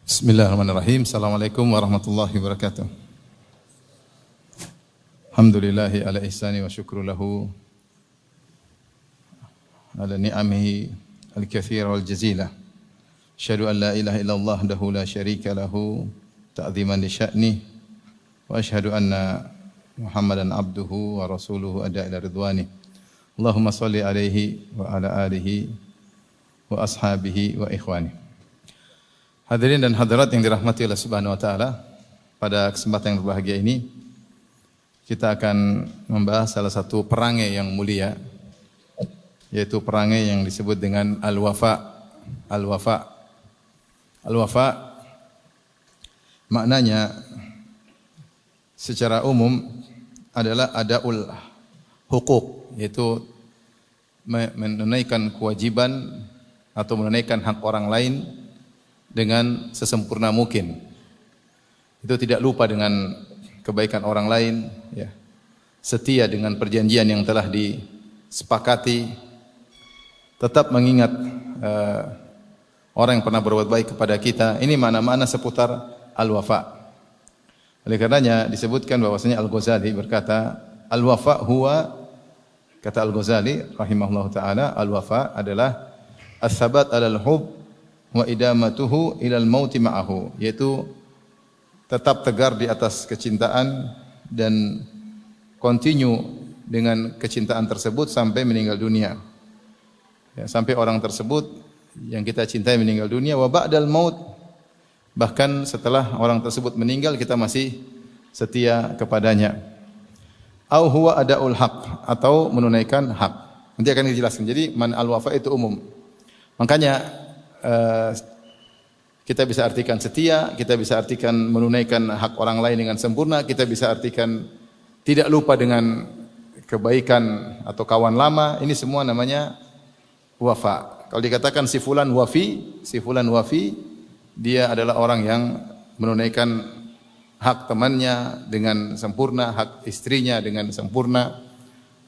Bismillahirrahmanirrahim. Assalamualaikum warahmatullahi wabarakatuh. Alhamdulillahi ala ihsani wa syukru lahu ala ni'amihi al-katsira wal jazila. Asyhadu an la ilaha illallah wahdahu la syarika lahu ta'ziman li sya'ni wa asyhadu anna Muhammadan abduhu wa rasuluhu ada ila ridwani. Allahumma shalli alaihi wa ala alihi wa ashabihi wa ikhwani. Hadirin dan hadirat yang dirahmati Allah Subhanahu wa taala, pada kesempatan yang berbahagia ini kita akan membahas salah satu perangai yang mulia, yaitu perangai yang disebut dengan al-wafa. Al-wafa. Al-wafa maknanya secara umum adalah adaul hukuk, yaitu menunaikan kewajiban atau menunaikan hak orang lain dengan sesempurna mungkin. Itu tidak lupa dengan kebaikan orang lain, ya. Setia dengan perjanjian yang telah disepakati, tetap mengingat orang yang pernah berbuat baik kepada kita. Ini makna-makna seputar al-wafa. Oleh karenanya disebutkan bahwasanya Al-Ghazali berkata, al-wafa huwa, kata Al-Ghazali rahimahullah taala, al-wafa adalah as-sabat alal hub wa idamatuhu ilal mauti ma'ahu, yaitu tetap tegar di atas kecintaan dan continue dengan kecintaan tersebut sampai meninggal dunia, ya, sampai orang tersebut yang kita cintai meninggal dunia. Wa ba'dal maut, bahkan setelah orang tersebut meninggal kita masih setia kepadanya. Au huwa adaul haq, atau menunaikan hak. Nanti akan dijelaskan. Jadi man al-wafa itu umum. Makanya kita bisa artikan setia, kita bisa artikan menunaikan hak orang lain dengan sempurna, kita bisa artikan tidak lupa dengan kebaikan atau kawan lama. Ini semua namanya wafa. Kalau dikatakan si fulan wafi, dia adalah orang yang menunaikan hak temannya dengan sempurna, hak istrinya dengan sempurna,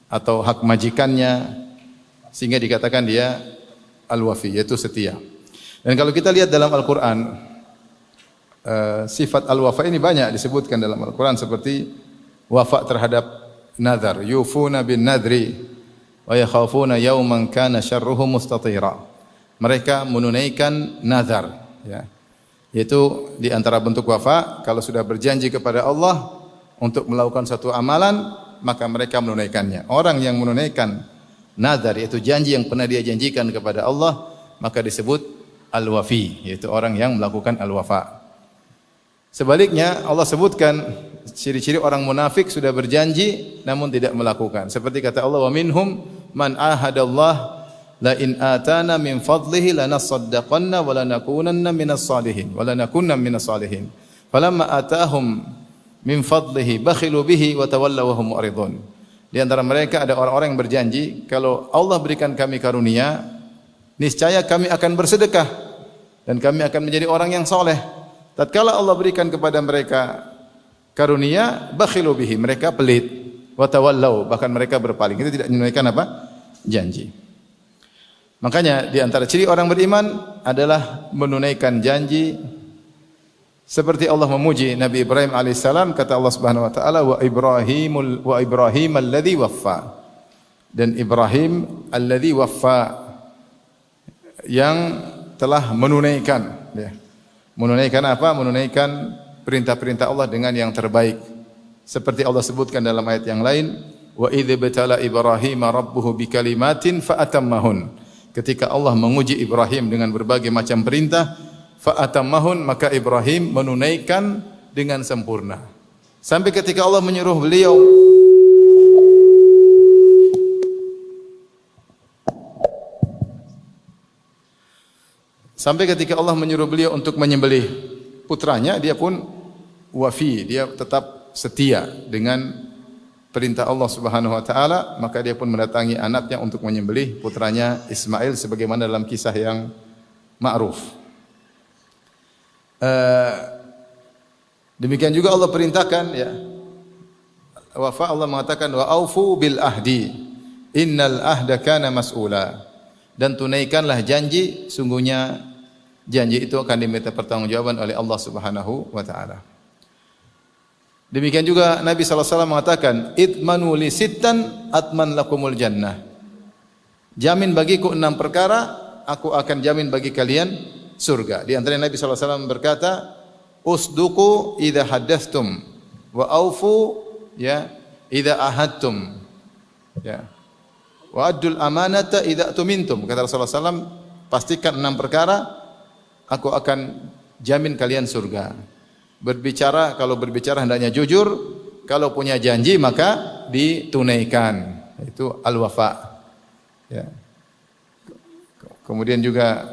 atau hak majikannya, sehingga dikatakan dia al-wafi, yaitu setia. Dan kalau kita lihat dalam Al-Quran, sifat al-wafa ini banyak disebutkan dalam Al-Quran, seperti wafa terhadap nazar, yufuna bin nadri wa yakhafuna yawman kana syarruhu mustatira. Mereka menunaikan nazar, ya. Yaitu di antara bentuk wafa, kalau sudah berjanji kepada Allah untuk melakukan satu amalan, maka mereka menunaikannya. Orang yang menunaikan nazar, yaitu janji yang pernah dia janjikan kepada Allah, maka disebut al-wafi, yaitu orang yang melakukan al-wafa. Sebaliknya Allah sebutkan ciri-ciri orang munafik, sudah berjanji namun tidak melakukan. Seperti kata Allah, wa minhum man ahadallah la in atana min fadlihi lanasaddaqanna wa lanakunanna minas salihin wa lanakunna minas salihin. Falamma atahum min fadlihi bakhilu bihi wa tawallaw wa hum mu'ridun. Di antara mereka ada orang-orang yang berjanji, kalau Allah berikan kami karunia, niscaya kami akan bersedekah dan kami akan menjadi orang yang soleh. Tatkala Allah berikan kepada mereka karunia, bakhilu bihi, mereka pelit, wa tawallaw, bahkan mereka berpaling. Itu tidak menunaikan apa? Janji. Makanya di antara ciri orang beriman adalah menunaikan janji. Seperti Allah memuji Nabi Ibrahim alaihissalam, kata Allah Subhanahu wa taala, wa Ibrahim alladzi waffa. Dan Ibrahim alladzi waffa, yang telah menunaikan, ya. Menunaikan apa? Menunaikan perintah-perintah Allah dengan yang terbaik. Seperti Allah sebutkan dalam ayat yang lain, wa idz batala Ibrahim rabbuhu bikalimatin fa atammahun. Ketika Allah menguji Ibrahim dengan berbagai macam perintah, fa atammahun, maka Ibrahim menunaikan dengan sempurna. Sampai ketika Allah menyuruh beliau untuk menyembelih putranya, dia pun wafi, dia tetap setia dengan perintah Allah Subhanahu wa taala, maka dia pun mendatangi anaknya untuk menyembelih putranya Ismail, sebagaimana dalam kisah yang ma'ruf. Demikian juga Allah perintahkan, ya. Wafa, Allah mengatakan wa aufu bil ahdi innal ahda kana mas'ula. Dan tunaikanlah janji, sungguhnya janji itu akan diminta pertanggungjawaban oleh Allah Subhanahu wa taala. Demikian juga Nabi SAW mengatakan, "Itmanu li sittan atman lakumul jannah." Jamin bagiku 6 perkara, aku akan jamin bagi kalian surga. Di antara Nabi SAW berkata, "Usduqu idza haddatstum wa aufu ya idza ahadtum." Ya. Wa addul amanata idza tumintum. Kata Rasulullah SAW, pastikan 6 perkara, aku akan jamin kalian surga. Kalau berbicara hendaknya jujur, kalau punya janji maka ditunaikan. Itu al-wafa. Ya. Kemudian juga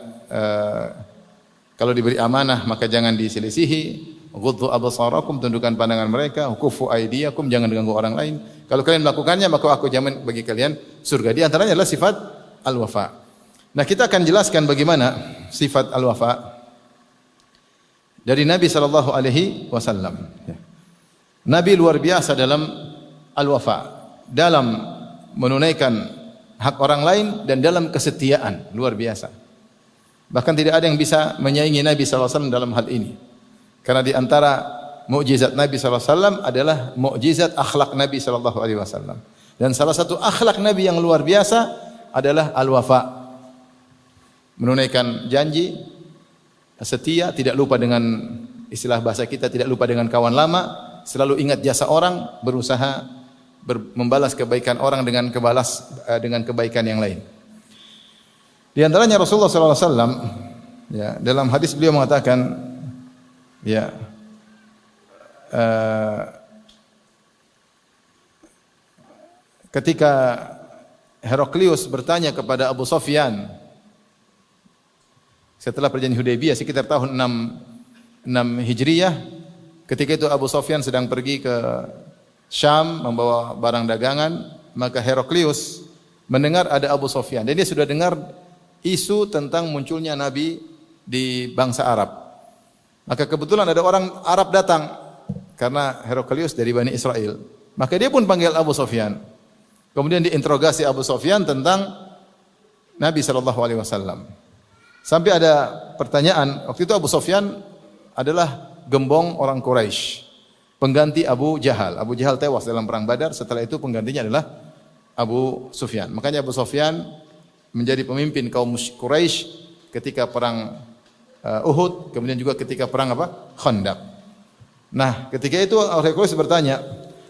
kalau diberi amanah maka jangan diselisihi. Ghuddu absarakum, tundukkan pandangan mereka. Kufu aydiyakum, jangan ganggu orang lain. Kalau kalian melakukannya maka aku jamin bagi kalian surga. Di antaranya adalah sifat al-wafa. Nah, kita akan jelaskan bagaimana sifat al-wafa dari Nabi sallallahu alaihi wasallam. Nabi luar biasa dalam al-wafa, dalam menunaikan hak orang lain dan dalam kesetiaan, luar biasa. Bahkan tidak ada yang bisa menyaingi Nabi sallallahu alaihi wasallam dalam hal ini. Karena di antara mukjizat Nabi sallallahu alaihi wasallam adalah mukjizat akhlak Nabi sallallahu alaihi wasallam. Dan salah satu akhlak Nabi yang luar biasa adalah al-wafa. Menunaikan janji, setia, tidak lupa dengan istilah bahasa kita, tidak lupa dengan kawan lama, selalu ingat jasa orang, berusaha membalas kebaikan orang dengan kebaikan yang lain. Di antaranya Rasulullah sallallahu alaihi wasallam, ya, dalam hadis beliau mengatakan, ya, ketika Heraklius bertanya kepada Abu Sufyan setelah perjanjian Hudaybiyah sekitar tahun 6 Hijriyah, ketika itu Abu Sufyan sedang pergi ke Syam membawa barang dagangan, maka Heraklius mendengar ada Abu Sufyan dan dia sudah dengar isu tentang munculnya Nabi di bangsa Arab. Maka kebetulan ada orang Arab datang karena Heraklius dari Bani Israel. Maka dia pun panggil Abu Sufyan. Kemudian diinterogasi Abu Sufyan tentang Nabi sallallahu alaihi wasallam. Sampai ada pertanyaan, waktu itu Abu Sufyan adalah gembong orang Quraisy, pengganti Abu Jahal. Abu Jahal tewas dalam perang Badar, setelah itu penggantinya adalah Abu Sufyan. Makanya Abu Sufyan menjadi pemimpin kaum Quraisy ketika perang Uhud, kemudian juga ketika perang Khandaq. Nah, ketika itu orang Quraisy bertanya,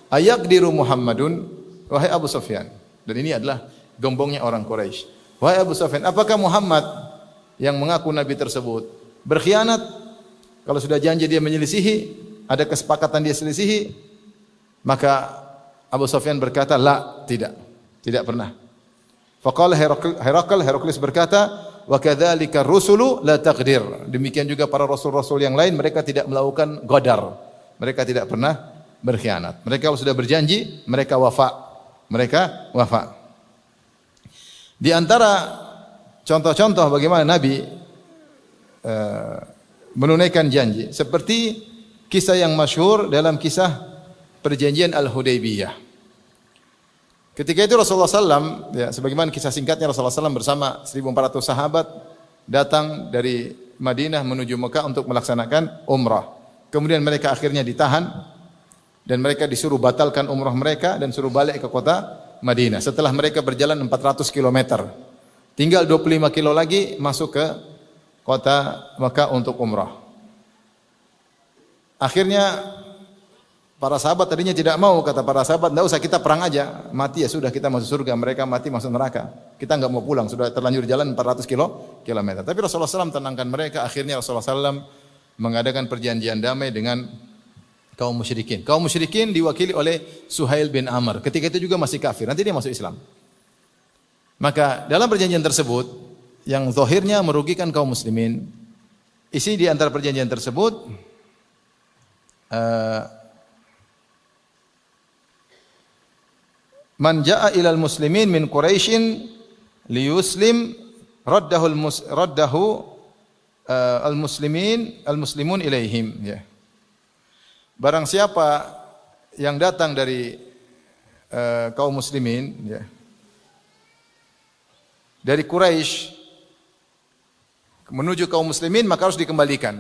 "Ayaqdiru Muhammadun?" Wahai Abu Sufyan. Dan ini adalah gembongnya orang Quraisy. Wahai Abu Sufyan, apakah Muhammad yang mengaku Nabi tersebut berkhianat? Kalau sudah janji dia menyelisihi, ada kesepakatan dia selisihi, maka Abu Sufyan berkata, "La, tidak pernah." Faqala Heraklius berkata, "Wa kadzalika rusulu la taqdir." Demikian juga para rasul-rasul yang lain, mereka tidak melakukan qadar. Mereka tidak pernah berkhianat. Mereka kalau sudah berjanji, mereka wafa. Di antara contoh-contoh bagaimana Nabi menunaikan janji, seperti kisah yang masyhur dalam kisah perjanjian Al-Hudaybiyah. Ketika itu Rasulullah SAW, ya, sebagaimana kisah singkatnya, Rasulullah SAW bersama 1.400 sahabat datang dari Madinah menuju Mekah untuk melaksanakan umrah. Kemudian mereka akhirnya ditahan dan mereka disuruh batalkan umrah mereka dan suruh balik ke kota Madinah. Setelah mereka berjalan 400 km, tinggal 25 kilo lagi masuk ke kota Mekah untuk umrah. Akhirnya para sahabat tadinya tidak mau, kata para sahabat, "Enggak usah, kita perang aja, mati ya sudah, kita masuk surga, mereka mati masuk neraka. Kita enggak mau pulang, sudah terlanjur jalan 400 kilometer." Tapi Rasulullah SAW tenangkan mereka. Akhirnya Rasulullah SAW mengadakan perjanjian damai dengan kaum musyrikin. Kaum musyrikin diwakili oleh Suhail bin Amr. Ketika itu juga masih kafir, nanti dia masuk Islam. Maka dalam perjanjian tersebut yang zahirnya merugikan kaum muslimin, isi di antara perjanjian tersebut man jaa ilal muslimin min Quraisyin liyuslim raddahu al-muslimun ilaihim, ya. Barang siapa yang datang dari kaum muslimin, ya, dari Quraisy menuju kaum muslimin, maka harus dikembalikan,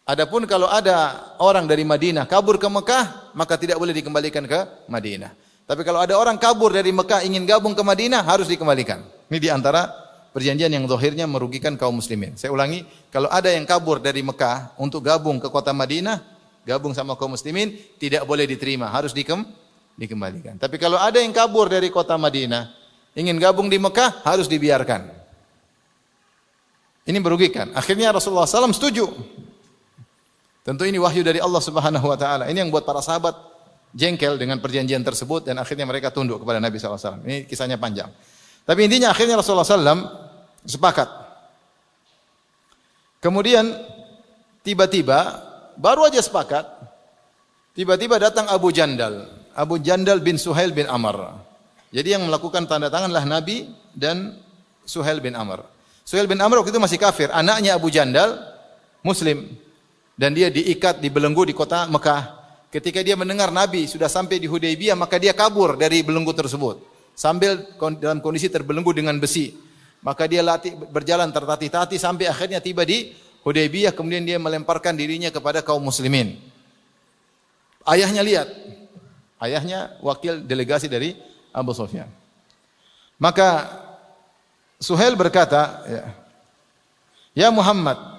Adapun kalau ada orang dari Madinah kabur ke Mekah, maka tidak boleh dikembalikan ke Madinah. Tapi kalau ada orang kabur dari Mekah ingin gabung ke Madinah, harus dikembalikan. Ini di antara perjanjian yang zahirnya merugikan kaum muslimin. Saya ulangi, kalau ada yang kabur dari Mekah untuk gabung ke kota Madinah, gabung sama kaum muslimin, tidak boleh diterima, harus dikembalikan. Tapi kalau ada yang kabur dari kota Madinah, ingin gabung di Mekah, harus dibiarkan. Ini merugikan. Akhirnya Rasulullah SAW setuju. Tentu ini wahyu dari Allah Subhanahu wa taala. Ini yang buat para sahabat jengkel dengan perjanjian tersebut dan akhirnya mereka tunduk kepada Nabi SAW. Ini kisahnya panjang. Tapi intinya akhirnya Rasulullah SAW sepakat. Kemudian tiba-tiba baru aja sepakat, tiba-tiba datang Abu Jandal bin Suhail bin Amr. Jadi yang melakukan tanda tanganlah Nabi dan Suhail bin Amr. Suhail bin Amr waktu itu masih kafir, anaknya Abu Jandal Muslim. Dan dia diikat, dibelenggu di kota Mekah. Ketika dia mendengar Nabi sudah sampai di Hudaybiyah, maka dia kabur dari belenggu tersebut. Sambil dalam kondisi terbelenggu dengan besi. Maka dia berjalan tertatih-tatih sampai akhirnya tiba di Hudaybiyah. Kemudian dia melemparkan dirinya kepada kaum muslimin. Ayahnya lihat. Ayahnya wakil delegasi dari Abu Sufyan. Maka Suhail berkata, Ya Muhammad,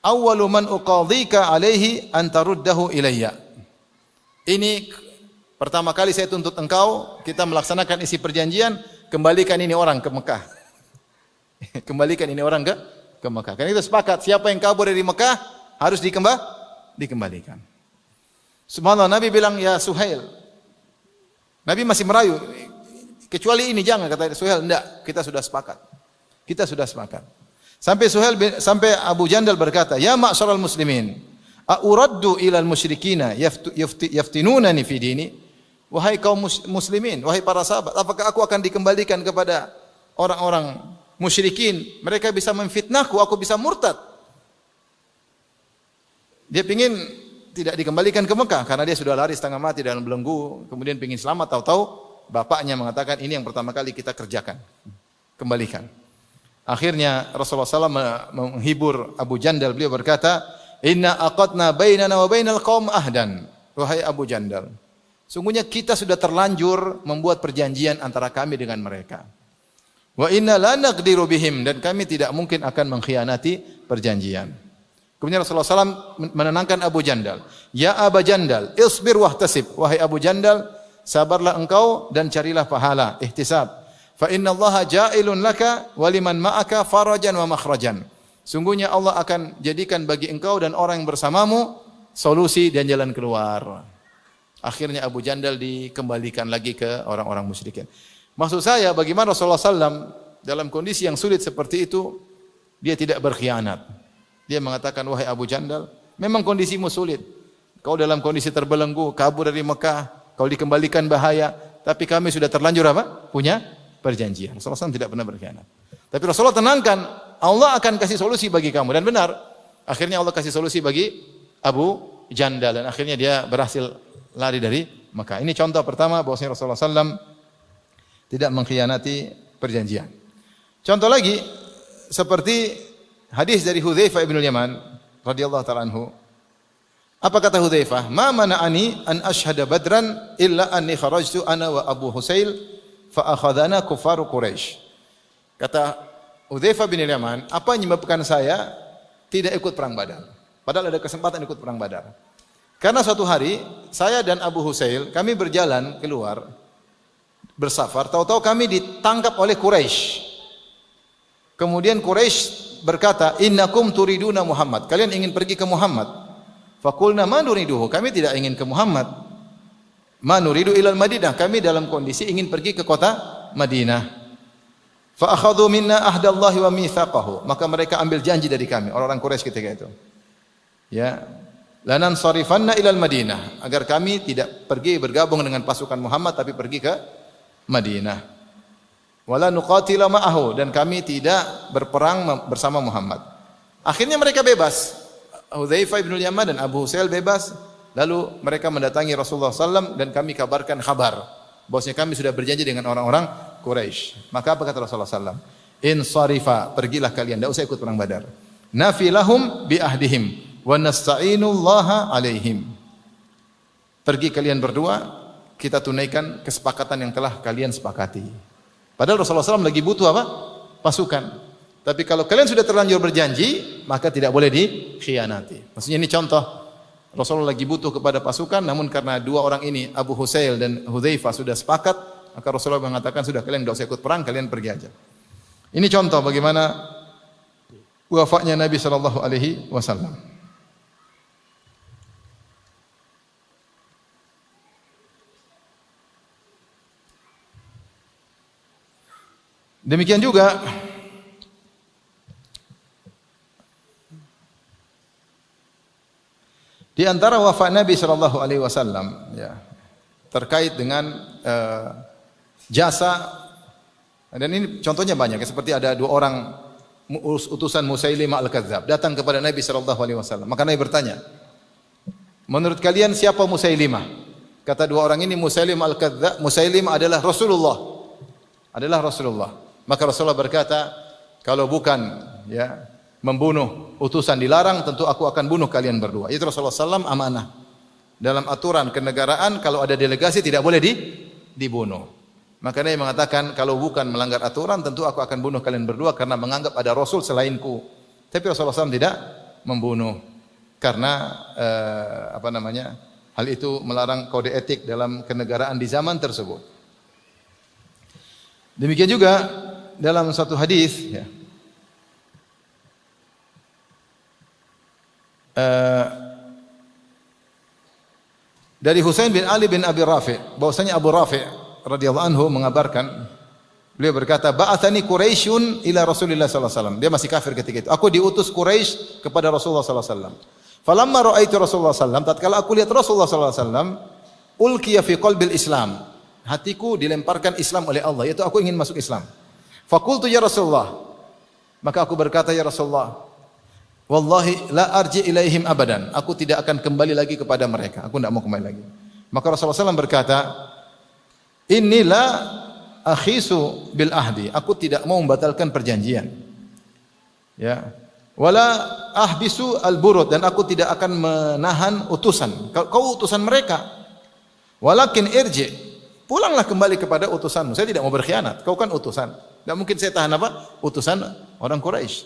awwalu man uqadhika alaihi an taruddahu ilayya. Ini pertama kali saya tuntut engkau, kita melaksanakan isi perjanjian, kembalikan ini orang ke Mekah. Kembalikan ini orang ke Mekah. Karena itu sepakat, siapa yang kabur dari Mekah harus dikembalikan. Subhanallah, Nabi bilang, ya Suhail. Nabi masih merayu, kecuali ini jangan, kata Suhail, enggak, kita sudah sepakat. Sampai Abu Jandal berkata, ya ma'syaral muslimin, a'uraddu ilal musyrikina yaftinunani fi dini. Wahai kaum muslimin, wahai para sahabat, apakah aku akan dikembalikan kepada orang-orang musyrikin? Mereka bisa memfitnahku, aku bisa murtad. Dia ingin tidak dikembalikan ke Mekah karena dia sudah lari setengah mati dalam belenggu, kemudian ingin selamat, tahu-tahu bapaknya mengatakan ini yang pertama kali kita kerjakan. Kembalikan. Akhirnya Rasulullah SAW menghibur Abu Jandal. Beliau berkata, Inna aqadna bainana wa bainal qaum ahdan. Wahai Abu Jandal, sungguhnya kita sudah terlanjur membuat perjanjian antara kami dengan mereka. Wa inna la naqdiru bihim, dan kami tidak mungkin akan mengkhianati perjanjian. Kemudian Rasulullah SAW menenangkan Abu Jandal. Ya Abu Jandal, isbir wahtasib. Wahai Abu Jandal, sabarlah engkau dan carilah pahala, ihtisab. Fa inna Allaha ja'ilun laka wa liman ma'aka farajan wa makhrajan. Sungguhnya Allah akan jadikan bagi engkau dan orang yang bersamamu solusi dan jalan keluar. Akhirnya Abu Jandal dikembalikan lagi ke orang-orang musyrikin. Maksud saya, bagaimana Rasulullah SAW dalam kondisi yang sulit seperti itu, dia tidak berkhianat. Dia mengatakan, wahai Abu Jandal, memang kondisimu sulit. Kau dalam kondisi terbelenggu, kabur dari Mekah, kau dikembalikan bahaya, tapi kami sudah terlanjur apa? Punya perjanjian. Rasulullah SAW tidak pernah berkhianat. Tapi Rasulullah tenangkan, Allah akan kasih solusi bagi kamu. Dan benar, akhirnya Allah kasih solusi bagi Abu Jandal. Dan akhirnya dia berhasil lari dari Mekah. Ini contoh pertama bahwasanya Rasulullah SAW tidak mengkhianati perjanjian. Contoh lagi, seperti hadis dari Hudzaifah bin Yaman radhiyallahu ta'ala anhu. Apa kata Hudzaifah? Ma mana'ani an ashhada badran illa anni kharajtu ana wa Abu Husail fa akhadhana kufaru Quraisy. Kata Hudzaifah bin Yaman, apa yang menyebabkan saya tidak ikut perang Badar? Padahal ada kesempatan ikut perang Badar. Karena suatu hari saya dan Abu Husail kami berjalan keluar bersafar, tahu-tahu kami ditangkap oleh Quraisy. Kemudian Quraisy berkata, "Innakum turiduna Muhammad." Kalian ingin pergi ke Muhammad. Faqulna ma nuriduhu. Kami tidak ingin ke Muhammad. Ma nuridu ilal Madinah. Kami dalam kondisi ingin pergi ke kota Madinah. Fa akhadhu minna ahdallahi wa mitsaqahu. Maka mereka ambil janji dari kami, orang-orang Quraisy ketika itu. Ya, lanan sarifanna ilal Madinah, agar kami tidak pergi bergabung dengan pasukan Muhammad tapi pergi ke Madinah. Wala nuqatila ma'ahu, dan kami tidak berperang bersama Muhammad. Akhirnya mereka bebas. Hudzaifah bin Yaman dan Abu Husail bebas. Lalu mereka mendatangi Rasulullah SAW dan kami kabarkan kabar bahwasanya kami sudah berjanji dengan orang-orang Quraisy. Maka apa kata Rasulullah SAW? insarifa, pergilah kalian, tidak usah ikut perang Badar. Nafi lahum bi ahdihim wa nasta'inullaha alaihim. Pergi kalian berdua, kita tunaikan kesepakatan yang telah kalian sepakati. Padahal Rasulullah SAW lagi butuh apa? Pasukan. Tapi kalau kalian sudah terlanjur berjanji, maka tidak boleh dikhianati. Maksudnya ini contoh, Rasulullah lagi butuh kepada pasukan, namun karena dua orang ini, Abu Husail dan Hudzaifah sudah sepakat, maka Rasulullah mengatakan, sudah kalian tidak usah ikut perang, kalian pergi aja. Ini contoh bagaimana wafatnya Nabi SAW. Demikian juga di antara wafat Nabi SAW, ya, terkait dengan jasa, dan ini contohnya banyak, seperti ada dua orang utusan Musailimah Al-Kadzdzab datang kepada Nabi SAW. Maka Nabi bertanya, menurut kalian siapa Musailimah? Kata dua orang ini, Musailimah Al-Kadzdzab, Musailimah adalah Rasulullah. Maka Rasulullah berkata, kalau bukan ya membunuh utusan dilarang, tentu aku akan bunuh kalian berdua. Itu Rasulullah SAW amanah. Dalam aturan kenegaraan, kalau ada delegasi tidak boleh dibunuh. Maka dia mengatakan, kalau bukan melanggar aturan, tentu aku akan bunuh kalian berdua karena menganggap ada Rasul selainku. Tapi Rasulullah SAW tidak membunuh karena hal itu melarang kode etik dalam kenegaraan di zaman tersebut. Demikian juga dalam satu hadis, ya, dari Husain bin Ali bin Abi Rafi, bahwasanya Abu Rafi radhiyallahu anhu mengabarkan, beliau berkata, ba'athani Quraisyun ila Rasulillah sallallahu alaihi wasallam. Dia masih kafir ketika itu. Aku diutus Quraisy kepada Rasulullah sallallahu alaihi wasallam. Falamma ra'aitu Rasulullah sallallahu alaihi wasallam, tatkala aku lihat Rasulullah sallallahu alaihi wasallam, ulqiya fi qalbil Islam. Hatiku dilemparkan Islam oleh Allah, yaitu aku ingin masuk Islam. Faqultu ya Rasulullah, maka aku berkata, ya Rasulullah, wallahi la arji ilaihim abadan. Aku tidak akan kembali lagi kepada mereka. Aku tidak mau kembali lagi. Maka Rasulullah SAW berkata, inilah akhisu bil ahdi. Aku tidak mau membatalkan perjanjian. Ya. Wala ahbisu al burud, dan aku tidak akan menahan utusan. Kau utusan mereka. Walakin irji, pulanglah kembali kepada utusanmu. Saya tidak mau berkhianat. Kau kan utusan. Tidak mungkin saya tahan apa? Utusan orang Quraisy.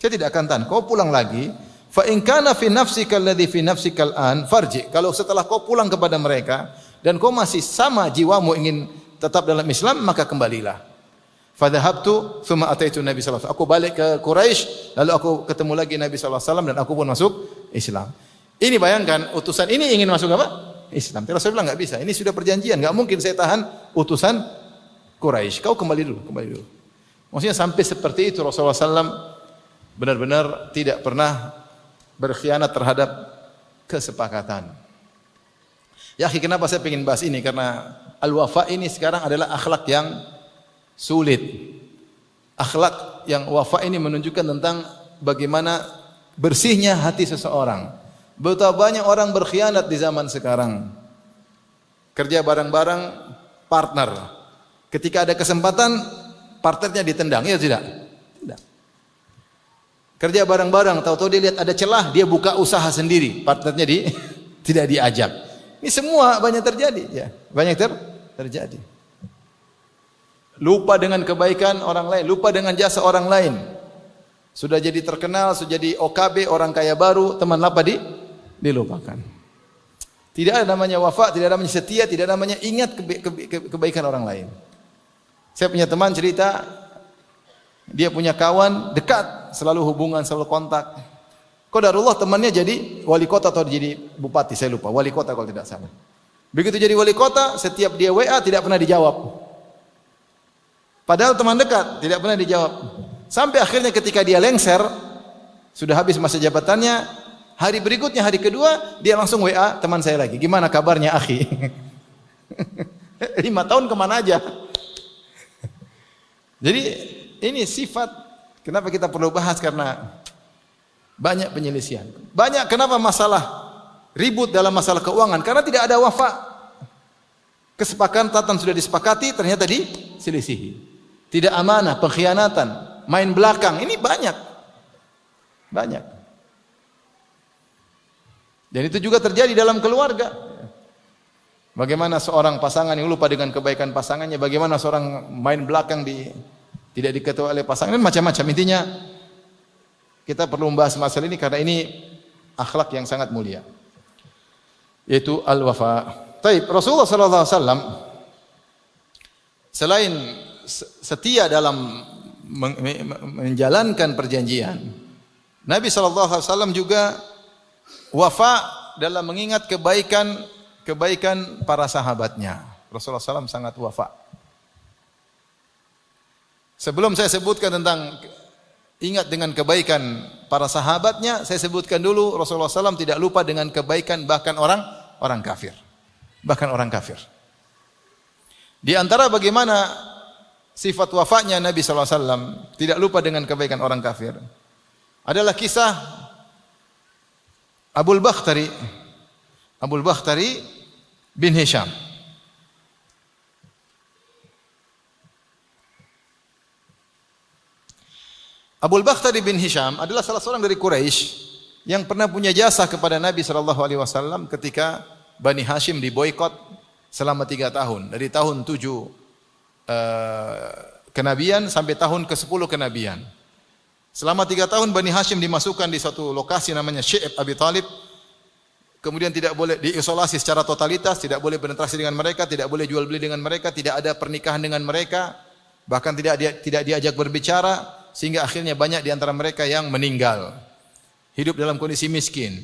Saya tidak akan tahan. Kau pulang lagi. Fa in kana fi nafsika alladhi fi nafsika al-an farji. Kalau setelah kau pulang kepada mereka dan kau masih sama jiwamu ingin tetap dalam Islam, maka kembalilah. Fa dhahabtu thumma ataitu Nabi sallallahu alaihi wasallam. Aku balik ke Quraisy, lalu aku ketemu lagi Nabi sallallahu alaihi wasallam dan aku pun masuk Islam. Ini bayangkan, utusan ini ingin masuk apa? Islam. Terus saya bilang enggak bisa. Ini sudah perjanjian, enggak mungkin saya tahan utusan Quraisy. Kau kembali dulu. Maksudnya sampai seperti itu Rasulullah SAW benar-benar tidak pernah berkhianat terhadap kesepakatan. Ya, kenapa saya ingin bahas ini? Karena al-wafa ini sekarang adalah akhlak yang sulit. Akhlak yang wafa ini menunjukkan tentang bagaimana bersihnya hati seseorang. Betapa banyak orang berkhianat di zaman sekarang. Kerja bareng-bareng, partner. Ketika ada kesempatan, partnernya ditendang, ya tidak? Tidak. Kerja bareng-bareng, tahu-tahu dia lihat ada celah, dia buka usaha sendiri, partnernya tidak diajak. Ini semua banyak terjadi, ya. Banyak terjadi. Lupa dengan kebaikan orang lain, lupa dengan jasa orang lain. Sudah jadi terkenal, sudah jadi OKB, orang kaya baru, teman lapa dilupakan. Tidak ada namanya wafa, tidak ada namanya setia, tidak ada namanya ingat kebaikan orang lain. Saya punya teman cerita, dia punya kawan dekat, selalu hubungan, selalu kontak. Qadarullah temannya jadi wali kota atau jadi bupati, saya lupa, wali kota kalau tidak salah. Begitu jadi wali kota, setiap dia WA tidak pernah dijawab. Padahal teman dekat, tidak pernah dijawab. Sampai akhirnya ketika dia lengser, sudah habis masa jabatannya, hari berikutnya, hari kedua, dia langsung WA teman saya lagi. Gimana kabarnya akhi? 5 tahun kemana aja? Jadi ini sifat, kenapa kita perlu bahas, karena banyak penyelisihan. Banyak kenapa masalah ribut dalam masalah keuangan, karena tidak ada wafa. Kesepakatan sudah disepakati, ternyata diselisihi. Tidak amanah, pengkhianatan. main belakang. Ini banyak. Banyak. Dan itu juga terjadi dalam keluarga. Bagaimana seorang pasangan yang lupa dengan kebaikan pasangannya, bagaimana seorang main belakang tidak diketahui oleh pasangan, macam-macam. Intinya kita perlu membahas masalah ini karena ini akhlak yang sangat mulia, yaitu al-wafa. Taib, Rasulullah sallallahu alaihi wasallam selain setia dalam menjalankan perjanjian, Nabi sallallahu alaihi wasallam juga wafa dalam mengingat kebaikan para sahabatnya. Rasulullah SAW sangat wafa. Sebelum saya sebutkan tentang ingat dengan kebaikan para sahabatnya, saya sebutkan dulu Rasulullah SAW tidak lupa dengan kebaikan bahkan orang kafir. Bahkan orang kafir. Di antara bagaimana sifat wafanya Nabi SAW tidak lupa dengan kebaikan orang kafir adalah kisah Abul Bakhtari bin Hisham. Abul Bakhtari bin Hisham adalah salah seorang dari Quraisy yang pernah punya jasa kepada Nabi sallallahu alaihi wasallam ketika Bani Hashim diboikot selama 3 tahun, dari tahun 7 kenabian sampai tahun ke-10 kenabian. Selama 3 tahun Bani Hashim dimasukkan di satu lokasi namanya Syi'ab Abi Talib. Kemudian tidak boleh diisolasi secara totalitas, tidak boleh berinteraksi dengan mereka, tidak boleh jual beli dengan mereka, tidak ada pernikahan dengan mereka, bahkan tidak diajak berbicara, sehingga akhirnya banyak di antara mereka yang meninggal. Hidup dalam kondisi miskin,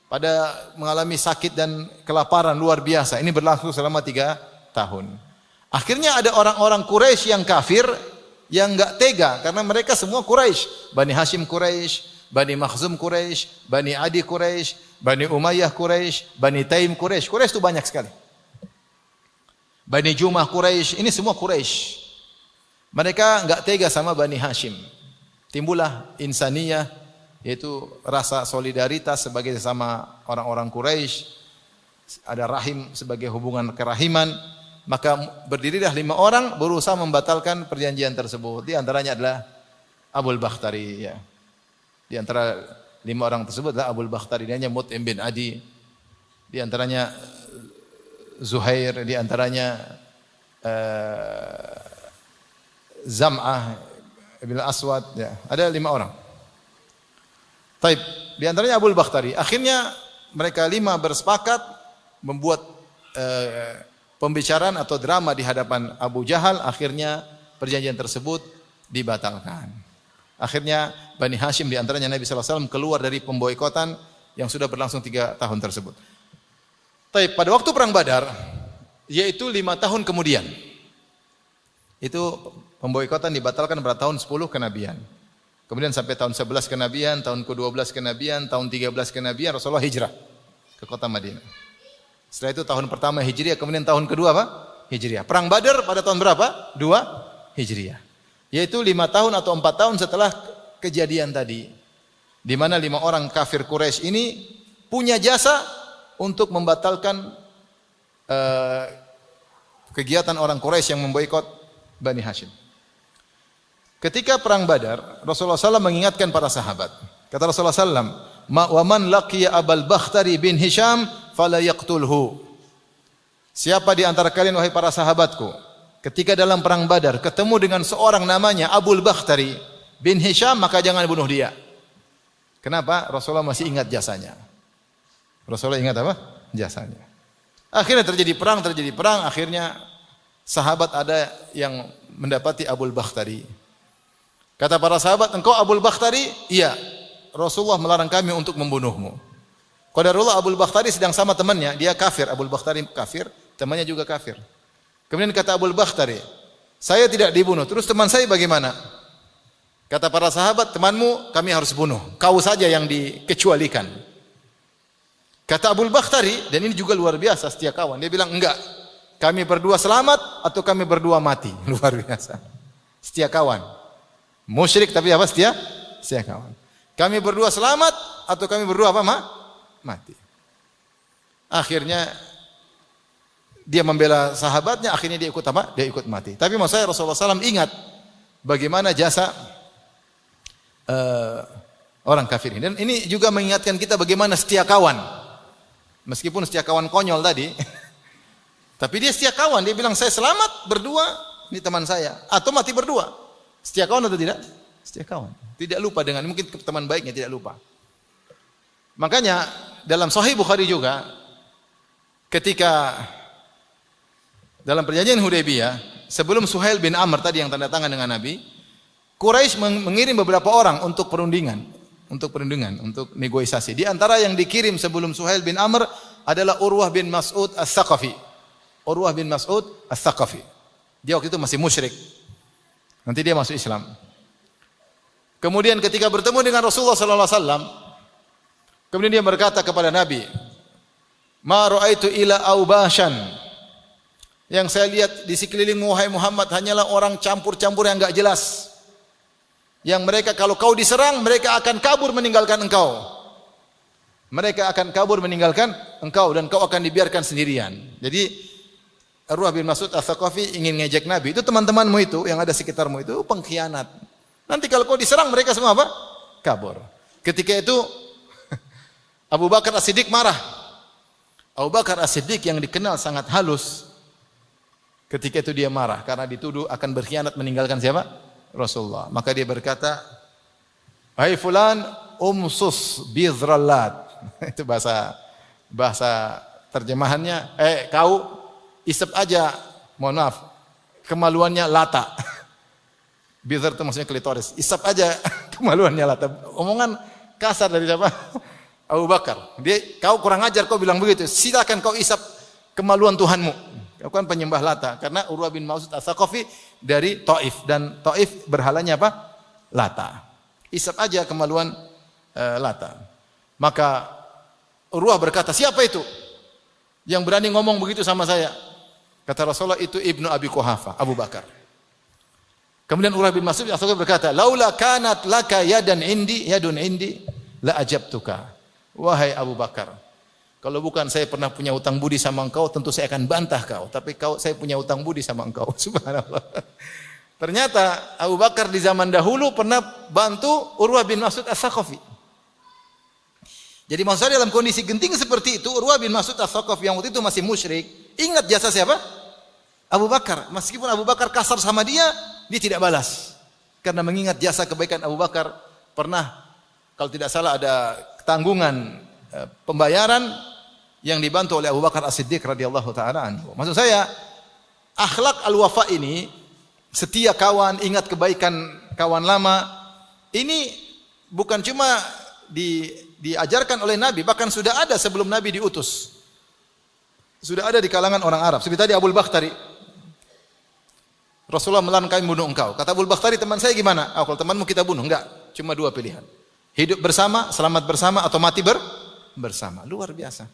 pada mengalami sakit dan kelaparan luar biasa. Ini berlangsung selama 3 tahun. Akhirnya ada orang-orang Quraisy yang kafir yang enggak tega karena mereka semua Quraisy, Bani Hashim Quraisy, Bani Makhzum Quraisy, Bani Adi Quraisy, Bani Umayyah Quraisy, Bani Taim Quraisy. Quraisy itu banyak sekali. Bani Jumah Quraisy, ini semua Quraisy. Mereka enggak tega sama Bani Hashim. Timbullah insaniyah, yaitu rasa solidaritas sebagai sesama orang-orang Quraisy. Ada rahim sebagai hubungan kerahiman. Maka berdirilah 5 orang berusaha membatalkan perjanjian tersebut. Di antaranya adalah Abul Bakhtari, ya. Di antara 5 orang tersebut adalah Abul Bakhtari, dia Mut'im bin Adi, di antaranya Zuhair, di antaranya Zam'ah bin Aswad, ya. Ada 5 orang. Taib, di antaranya Abul Bakhtari. Akhirnya mereka 5 bersepakat membuat pembicaraan atau drama di hadapan Abu Jahal. Akhirnya perjanjian tersebut dibatalkan. Akhirnya Bani Hashim di antaranya Nabi sallallahu alaihi wasallam keluar dari pemboikotan yang sudah berlangsung 3 tahun tersebut. Tapi pada waktu perang Badar, yaitu 5 tahun kemudian, itu pemboikotan dibatalkan pada tahun 10 kenabian. Kemudian sampai tahun 11 kenabian, tahun ke-12 kenabian, tahun 13 kenabian Rasulullah hijrah ke kota Madinah. Setelah itu tahun pertama Hijriah, kemudian tahun kedua apa? Hijriah. Perang Badar pada tahun berapa? 2 Hijriah. Yaitu 5 tahun atau 4 tahun setelah kejadian tadi, di mana 5 orang kafir Quraisy ini punya jasa untuk membatalkan kegiatan orang Quraisy yang memboikot Bani Hashim. Ketika perang Badar, Rasulullah SAW mengingatkan para sahabat. Kata Rasulullah SAW, "Wa man laqiya Abul Bakhtari bin Hisham fala yaqtulhu." Siapa di antara kalian wahai para sahabatku, ketika dalam perang Badar ketemu dengan seorang namanya Abul Bakhtari bin Hisham, maka jangan bunuh dia. Kenapa? Rasulullah masih ingat jasanya. Rasulullah ingat apa? Jasanya. Akhirnya terjadi perang, akhirnya sahabat ada yang mendapati Abul Bakhtari. Kata para sahabat, "Engkau Abul Bakhtari?" "Iya." "Rasulullah melarang kami untuk membunuhmu." Qadarullah Abul Bakhtari sedang sama temannya, dia kafir, Abul Bakhtari kafir, temannya juga kafir. Kemudian kata Abul Bakhtari, "Saya tidak dibunuh, terus teman saya bagaimana?" Kata para sahabat, "Temanmu kami harus bunuh, kau saja yang dikecualikan." Kata Abul Bakhtari, dan ini juga luar biasa setia kawan, dia bilang, "Enggak, kami berdua selamat atau kami berdua mati." Luar biasa. Setia kawan. Musyrik tapi apa? Setia kawan. Kami berdua selamat atau kami berdua apa? Mati. Akhirnya dia membela sahabatnya, akhirnya dia ikut apa? Dia ikut mati. Tapi maksud saya Rasulullah SAW ingat bagaimana jasa orang kafir ini. Dan ini juga mengingatkan kita bagaimana setia kawan. Meskipun setia kawan konyol tadi, tapi dia setia kawan. Dia bilang saya selamat berdua, ini teman saya, atau mati berdua. Setia kawan atau tidak? Setia kawan. Tidak lupa dengan, mungkin teman baiknya tidak lupa. Makanya dalam Sahih Bukhari juga, ketika dalam perjanjian Hudaybiyah, sebelum Suhail bin Amr tadi yang tanda tangan dengan Nabi, Quraisy mengirim beberapa orang untuk perundingan, untuk negosiasi. Di antara yang dikirim sebelum Suhail bin Amr adalah Urwah bin Mas'ud As-Saqafi. Urwah bin Mas'ud As-Saqafi. Dia waktu itu masih musyrik. Nanti dia masuk Islam. Kemudian ketika bertemu dengan Rasulullah sallallahu alaihi wasallam, kemudian dia berkata kepada Nabi, "Ma ra'aitu ila aubashan." Yang saya lihat di sekelilingmu wahai Muhammad hanyalah orang campur-campur yang enggak jelas. Yang mereka kalau kau diserang, mereka akan kabur meninggalkan engkau. Mereka akan kabur meninggalkan engkau dan kau akan dibiarkan sendirian. Jadi Urwah bin Mas'ud As-Saqafi ingin ngejek Nabi. Itu teman-temanmu itu yang ada sekitarmu itu pengkhianat. Nanti kalau kau diserang mereka semua apa? Kabur. Ketika itu Abu Bakar As-Siddiq marah. Abu Bakar As-Siddiq yang dikenal sangat halus. Ketika itu dia marah karena dituduh akan berkhianat meninggalkan siapa? Rasulullah. Maka dia berkata, "Hai fulan, umsus bizrallat." Itu bahasa terjemahannya, kau isep aja, mohon maaf, kemaluannya Lata. Bizr itu maksudnya klitoris. Isep aja kemaluannya Lata. Omongan kasar dari siapa? Abu Bakar. Kau kurang ajar kau bilang begitu. Silakan kau isep kemaluan Tuhanmu. Kau kan penyembah Lata karena Urwah bin Mas'ud As-Saqafi dari Taif dan Taif berhalanya apa? Lata. Isap aja kemaluan Lata. Maka Urwah berkata, "Siapa itu yang berani ngomong begitu sama saya?" Kata Rasulullah, "Itu Ibnu Abi Quhafah, Abu Bakar." Kemudian Urwah bin Mas'ud As-Saqafi berkata, "Laula kanat laka yadun indi la ajabtuka." Wahai Abu Bakar, kalau bukan saya pernah punya utang budi sama engkau, tentu saya akan bantah kau. Tapi saya punya utang budi sama engkau. Subhanallah. Ternyata Abu Bakar di zaman dahulu pernah bantu Urwah bin Mas'ud As-Saqafi. Jadi maksudnya dalam kondisi genting seperti itu, Urwah bin Mas'ud As-Saqafi yang waktu itu masih musyrik, ingat jasa siapa? Abu Bakar. Meskipun Abu Bakar kasar sama dia tidak balas. Karena mengingat jasa kebaikan Abu Bakar, pernah kalau tidak salah ada tanggungan pembayaran yang dibantu oleh Abu Bakar As-Siddiq radhiyallahu taala anhu. Maksud saya, akhlak al-wafa ini, setia kawan, ingat kebaikan kawan lama, ini bukan cuma diajarkan oleh Nabi, bahkan sudah ada sebelum Nabi diutus. Sudah ada di kalangan orang Arab. Seperti tadi Abul Bakhtari. Rasulullah melarang kami bunuh engkau. Kata Abul Bakhtari, teman saya gimana? Kalau temanmu kita bunuh. Enggak, cuma dua pilihan. Hidup bersama, selamat bersama, atau mati bersama. Luar biasa.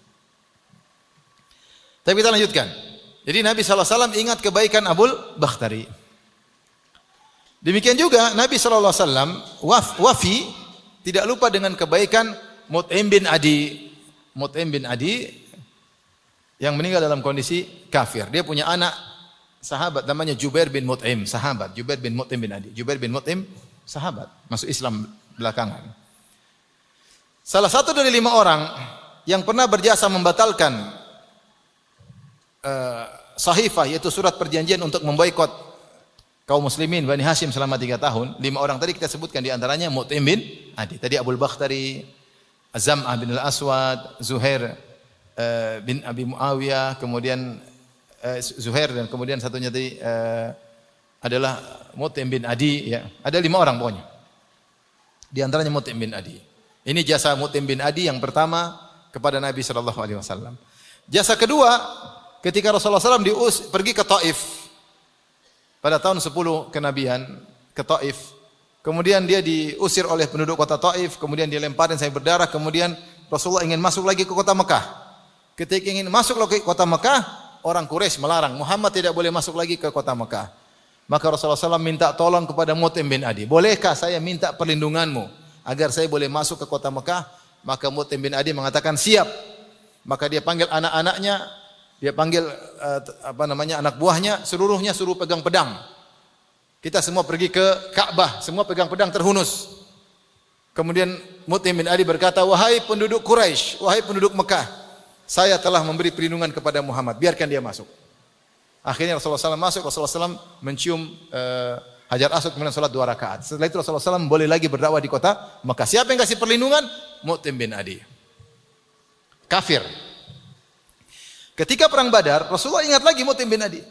Tapi kita lanjutkan. Jadi Nabi SAW ingat kebaikan Abul Bakhtari. Demikian juga Nabi SAW wafi tidak lupa dengan kebaikan Mut'im bin Adi. Mut'im bin Adi yang meninggal dalam kondisi kafir. Dia punya anak sahabat namanya Jubair bin Mut'im, sahabat. Jubair bin Mut'im bin Adi. Jubair bin Mut'im sahabat, masuk Islam belakangan. Salah satu dari 5 orang yang pernah berjasa membatalkan sahifah, yaitu surat perjanjian untuk memboikot kaum muslimin Bani Hashim selama 3 tahun. 5 orang tadi kita sebutkan, di antaranya Mut'im bin Adi. Tadi Abul Bakhtari, Zam'ah bin Al-Aswad, Zuhair bin Abi Muawiyah, kemudian Zuhair, dan kemudian satunya tadi adalah Mut'im bin Adi, ya. Ada 5 orang pokoknya. Di antaranya Mut'im bin Adi. Ini jasa Mut'im bin Adi yang pertama kepada Nabi sallallahu alaihi wasallam. Jasa kedua, ketika Rasulullah SAW pergi ke Taif pada tahun 10 kenabian ke Taif. Kemudian dia diusir oleh penduduk kota Taif, kemudian dilemparin sampai berdarah, kemudian Rasulullah ingin masuk lagi ke kota Mekah. Ketika ingin masuk lagi ke kota Mekah, orang Quraisy melarang, Muhammad tidak boleh masuk lagi ke kota Mekah. Maka Rasulullah SAW minta tolong kepada Mut'im bin Adi. Bolehkah saya minta perlindunganmu agar saya boleh masuk ke kota Mekah? Maka Mut'im bin Adi mengatakan siap. Maka dia panggil anak-anaknya, dia panggil anak buahnya, seluruhnya suruh pegang pedang. Kita semua pergi ke Ka'bah, semua pegang pedang terhunus. Kemudian Mut'im bin Adi berkata, wahai penduduk Quraisy, wahai penduduk Mekah, saya telah memberi perlindungan kepada Muhammad, biarkan dia masuk. Akhirnya Rasulullah SAW masuk, Rasulullah SAW mencium Hajar Aswad, kemudian sholat 2 rakaat. Setelah itu Rasulullah SAW boleh lagi berdakwah di kota Mekah. Siapa yang kasih perlindungan? Mut'im bin Adi. Kafir. Ketika perang Badar, Rasulullah ingat lagi Mut'im bin Adi.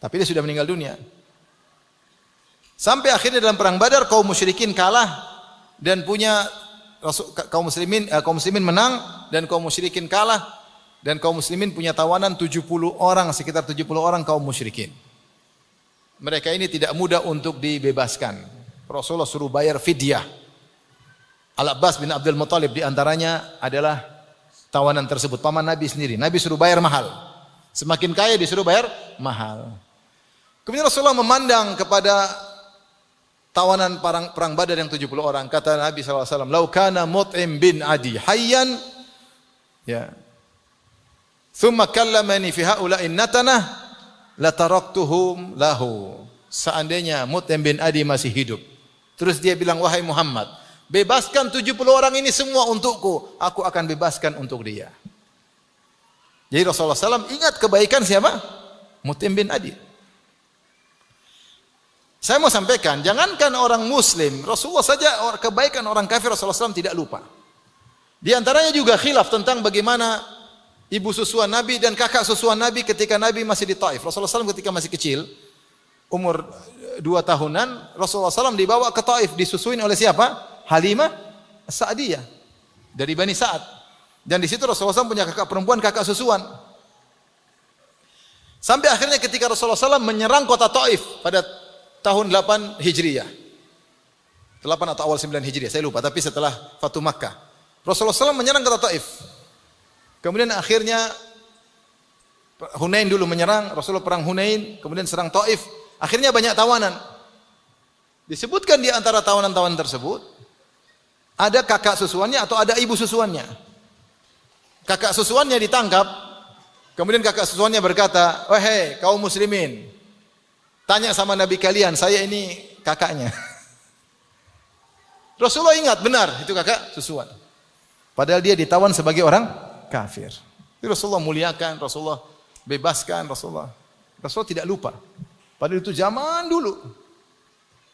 Tapi dia sudah meninggal dunia. Sampai akhirnya dalam perang Badar kaum musyrikin kalah dan punya kaum muslimin menang dan kaum musyrikin kalah dan kaum muslimin punya tawanan 70 orang, sekitar 70 orang kaum musyrikin. Mereka ini tidak mudah untuk dibebaskan. Rasulullah suruh bayar fidyah. Al-Abbas bin Abdul Muttalib di antaranya adalah tawanan tersebut, paman Nabi sendiri. Nabi suruh bayar mahal. Semakin kaya disuruh bayar mahal. Kemudian Rasulullah memandang kepada tawanan perang Badar yang 70 orang. Kata Nabi SAW, "Lau kana Mut'im bin Adi hayyan, ya, thumma kallamani fi haula'in natanah, lataraktuhum lahu." Seandainya Mut'im bin Adi masih hidup, terus dia bilang, wahai Muhammad, bebaskan 70 orang ini semua untukku, aku akan bebaskan untuk dia. Jadi Rasulullah SAW ingat kebaikan siapa? Mut'im bin Adi. Saya mau sampaikan, jangankan orang muslim, Rasulullah saja kebaikan orang kafir Rasulullah SAW tidak lupa. Di antaranya juga khilaf tentang bagaimana ibu susuan Nabi dan kakak susuan Nabi ketika Nabi masih di Taif. Rasulullah SAW ketika masih kecil, umur 2 tahunan, Rasulullah SAW dibawa ke Taif, disusuin oleh siapa? Halimah Sa'diyah dari Bani Sa'ad. Dan di situ Rasulullah SAW punya kakak perempuan, kakak susuan. Sampai akhirnya ketika Rasulullah SAW menyerang kota Taif pada tahun 8 Hijriyah. 8 atau awal 9 Hijriyah, saya lupa, tapi setelah Fatu Makkah. Rasulullah SAW menyerang kota Taif. Kemudian akhirnya Hunain dulu menyerang, Rasulullah perang Hunain, kemudian serang Taif. Akhirnya banyak tawanan. Disebutkan di antara tawanan-tawanan tersebut, ada kakak susuannya atau ada ibu susuannya. Kakak susuannya ditangkap, kemudian kakak susuannya berkata, wahai kaum muslimin, tanya sama Nabi kalian, saya ini kakaknya. Rasulullah ingat, benar, itu kakak susuan. Padahal dia ditawan sebagai orang kafir. Jadi Rasulullah muliakan, Rasulullah bebaskan, Rasulullah tidak lupa. Padahal itu zaman dulu.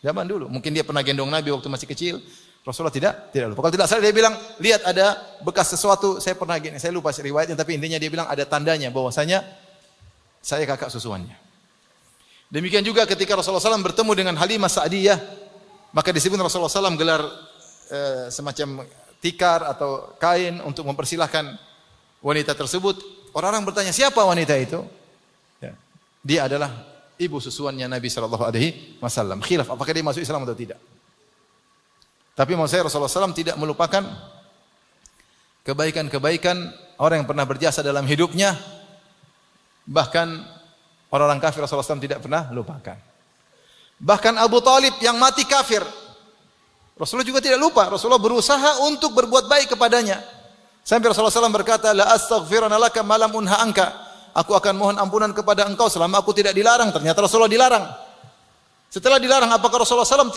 Zaman dulu. Mungkin dia pernah gendong Nabi waktu masih kecil. Rasulullah tidak lupa. Kalau tidak salah dia bilang, lihat ada bekas sesuatu, saya pernah gini, saya lupa riwayatnya, tapi intinya dia bilang ada tandanya bahwasanya saya kakak susuannya. Demikian juga ketika Rasulullah SAW bertemu dengan Halimah Sa'diyah, maka disebut Rasulullah SAW gelar semacam tikar atau kain untuk mempersilahkan wanita tersebut. Orang-orang bertanya, siapa wanita itu? Ya. Dia adalah ibu susuannya Nabi SAW. Khilaf, apakah dia masuk Islam atau tidak. Tapi maksud saya Rasulullah SAW tidak melupakan kebaikan-kebaikan orang yang pernah berjasa dalam hidupnya. Bahkan orang-orang kafir Rasulullah SAW tidak pernah lupakan. Bahkan Abu Talib yang mati kafir, Rasulullah juga tidak lupa. Rasulullah berusaha untuk berbuat baik kepadanya. Sampai Rasulullah SAW berkata, la astaghfirana laka ma lam unha anka. Aku akan mohon ampunan kepada engkau selama aku tidak dilarang. Ternyata Rasulullah dilarang. Setelah dilarang, apakah Rasulullah SAW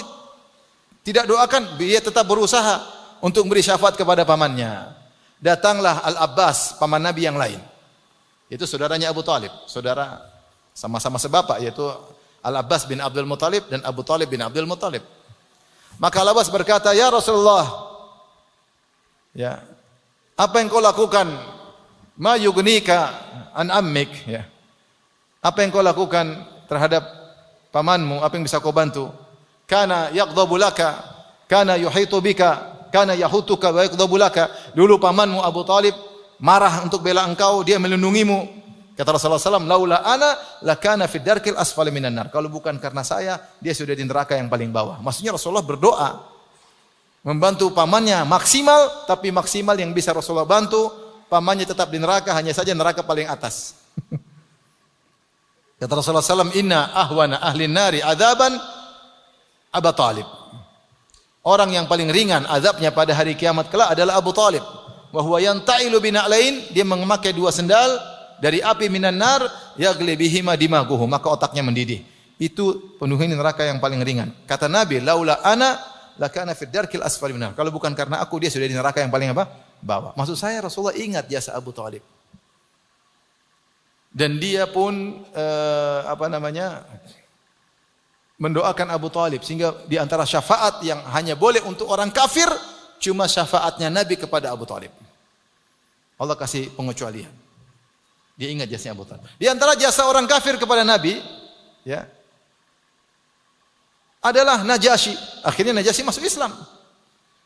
tidak doakan? Dia tetap berusaha untuk memberi syafaat kepada pamannya. Datanglah Al-Abbas, paman Nabi yang lain. Itu saudaranya Abu Talib, saudara sama-sama sebapak, yaitu Al-Abbas bin Abdul Muttalib dan Abu Talib bin Abdul Muttalib. Maka Al-Abbas berkata, ya Rasulullah, ya, apa yang kau lakukan? Ma yugnika an ammik, ya. Apa yang kau lakukan terhadap pamanmu? Apa yang bisa kau bantu? Kana yaghdhabu laka, kana yuhitu bika, kana yahutuka wa yaghdhabu laka. Dulu pamanmu Abu Talib marah untuk bela engkau, dia melindungimu. Kata Rasulullah SAW, laula ana lakana fid darkil asfali minan nar. Kalau bukan karena saya, dia sudah di neraka yang paling bawah. Maksudnya Rasulullah berdoa membantu pamannya maksimal, tapi maksimal yang bisa Rasulullah bantu, pamannya tetap di neraka, hanya saja neraka paling atas. Kata Rasulullah SAW, inna ahwana ahli nari adaban Abu Talib. Orang yang paling ringan azabnya pada hari kiamat kelak adalah Abu Talib. Wa huwa yanta'ilu bina'lain, dia memakai 2 sendal dari api minan nar, yaghli bihima dimaguhu, maka otaknya mendidih. Itu penuhi neraka yang paling ringan. Kata Nabi, laula ana lakana fid darkil asfali minar. Kalau bukan karena aku, dia sudah di neraka yang paling apa? Bawah. Maksud saya Rasulullah ingat jasa Abu Thalib. Dan dia pun mendoakan Abu Thalib, sehingga di antara syafaat yang hanya boleh untuk orang kafir cuma syafaatnya Nabi kepada Abu Thalib. Allah kasih pengecualian. Dia ingat jasanya Abu Thalib. Di antara jasa orang kafir kepada Nabi, ya, adalah Najasyi. Akhirnya Najasyi masuk Islam.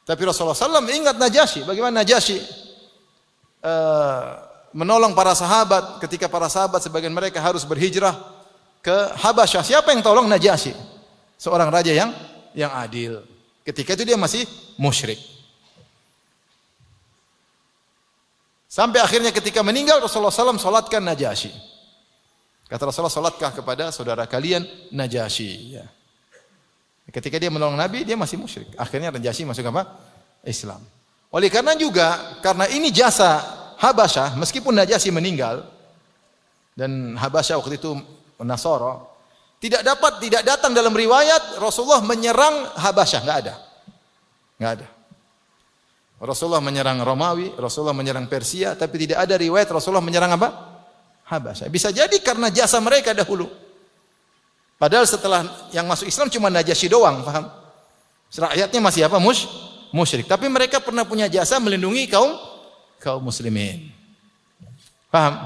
Tapi Rasulullah SAW ingat Najasyi. Bagaimana Najasyi menolong para sahabat ketika para sahabat sebagian mereka harus berhijrah ke Habasyah. Siapa yang tolong? Najasyi. Seorang raja yang adil. Ketika itu dia masih musyrik. Sampai akhirnya ketika meninggal Rasulullah SAW salatkan Najasyi. Kata Rasulullah, salatkah kepada saudara kalian Najasyi. Ya. Ketika dia menolong Nabi, dia masih musyrik. Akhirnya Najasyi masuk apa? Islam. Oleh karena ini jasa Habasyah, meskipun Najasyi meninggal, dan Habasyah waktu itu Nasara, tidak datang dalam riwayat Rasulullah menyerang Habasyah, enggak ada. Rasulullah menyerang Romawi, Rasulullah menyerang Persia, tapi tidak ada riwayat Rasulullah menyerang apa? Habasyah. Bisa jadi karena jasa mereka dahulu. Padahal setelah yang masuk Islam cuma Najasyi doang, paham? Rakyatnya masih apa? Musyrik. Tapi mereka pernah punya jasa melindungi kaum muslimin. Paham?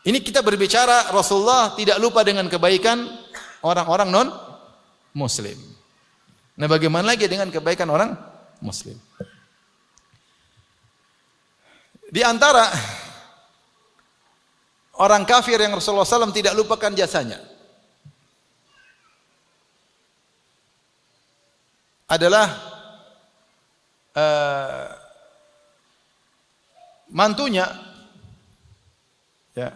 Ini kita berbicara Rasulullah tidak lupa dengan kebaikan orang-orang non muslim. Nah, bagaimana lagi dengan kebaikan orang muslim? Di antara orang kafir yang Rasulullah SAW tidak lupakan jasanya adalah mantunya, ya,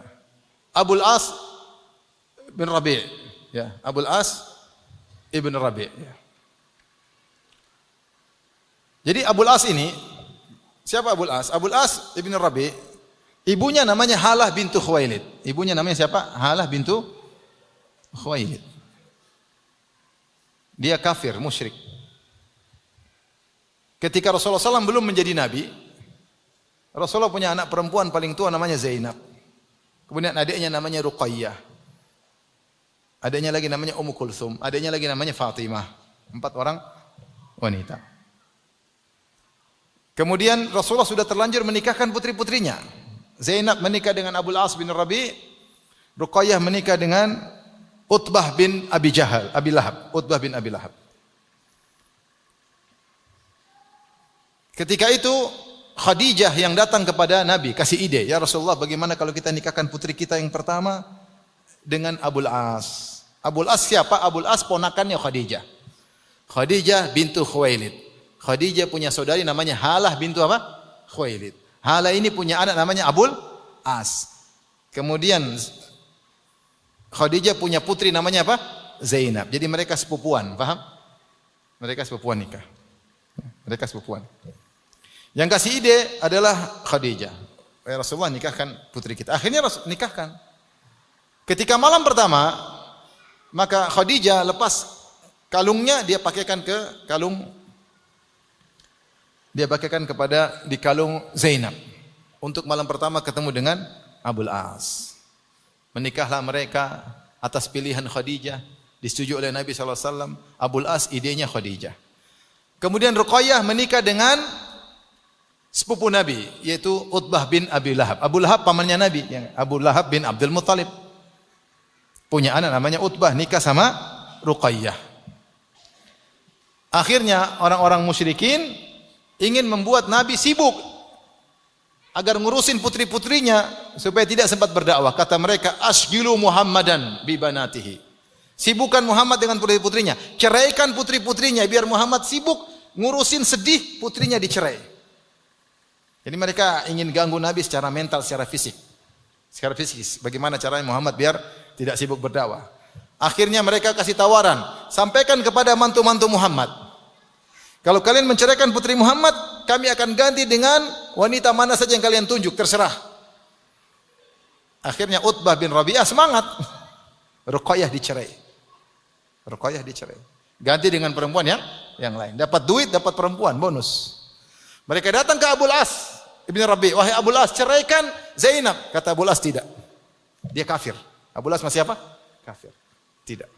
Abul As bin Rabi', ya, Abul As ibn Rabi', ya. Jadi Abul As ini, siapa Abul As? Abul As ibn Rabi', ibunya namanya Halah bintu Khuwailid. Ibunya namanya siapa? Halah bintu Khuwailid. Dia kafir, musyrik. Ketika Rasulullah SAW belum menjadi nabi, Rasulullah punya anak perempuan paling tua namanya Zainab. Kemudian adiknya namanya Ruqayyah. Adiknya lagi namanya Ummu Kulthum. Adiknya lagi namanya Fatimah. 4 orang wanita. Kemudian Rasulullah sudah terlanjur menikahkan putri-putrinya. Zainab menikah dengan Abul As bin Rabi'. Ruqayyah menikah dengan Utbah bin Abi Lahab. Utbah bin Abi Lahab. Ketika itu Khadijah yang datang kepada Nabi kasih ide, ya Rasulullah, bagaimana kalau kita nikahkan putri kita yang pertama dengan Abul As? Abul As siapa? Abul As ponakannya Khadijah. Khadijah bintu Khuwailid. Khadijah punya saudari namanya Halah bintu apa? Khuwailid. Halah ini punya anak namanya Abul As. Kemudian Khadijah punya putri namanya apa? Zainab. Jadi mereka sepupuan, paham? Mereka sepupuan nikah. Mereka sepupuan. Yang kasih ide adalah Khadijah. Ya Rasulullah, nikahkan putri kita. Akhirnya Rasul nikahkan. Ketika malam pertama, maka Khadijah lepas kalungnya, dia pakaikan kepada di kalung Zainab. Untuk malam pertama ketemu dengan Abul As. Menikahlah mereka atas pilihan Khadijah, disetujui oleh Nabi SAW. Abul As idenya Khadijah. Kemudian Ruqayyah menikah dengan sepupu Nabi, yaitu Utbah bin Abi Lahab. Abu Lahab pamannya Nabi, yang Abu Lahab bin Abdul Muttalib. Punya anak namanya Utbah, nikah sama Ruqayyah. Akhirnya orang-orang musyrikin ingin membuat Nabi sibuk agar ngurusin putri-putrinya supaya tidak sempat berdakwah. Kata mereka, asgilu Muhammadan bi banatihi. Sibukkan Muhammad dengan putri-putrinya. Ceraikan putri-putrinya biar Muhammad sibuk ngurusin sedih putrinya dicerai. Jadi mereka ingin ganggu Nabi secara mental, secara fisik. Secara fisikis. Bagaimana caranya Muhammad biar tidak sibuk berdakwah. Akhirnya mereka kasih tawaran. Sampaikan kepada mantu-mantu Muhammad. Kalau kalian menceraikan putri Muhammad, kami akan ganti dengan wanita mana saja yang kalian tunjuk. Terserah. Akhirnya Utbah bin Rabi'ah semangat. Ruqayyah dicerai. Ganti dengan perempuan yang lain. Dapat duit, dapat perempuan, bonus. Mereka datang ke Abul As Ibn Rabi, wahai Abul As, ceraikan Zainab. Kata Abul As, tidak. Dia kafir. Abul As masih apa? Kafir. Tidak.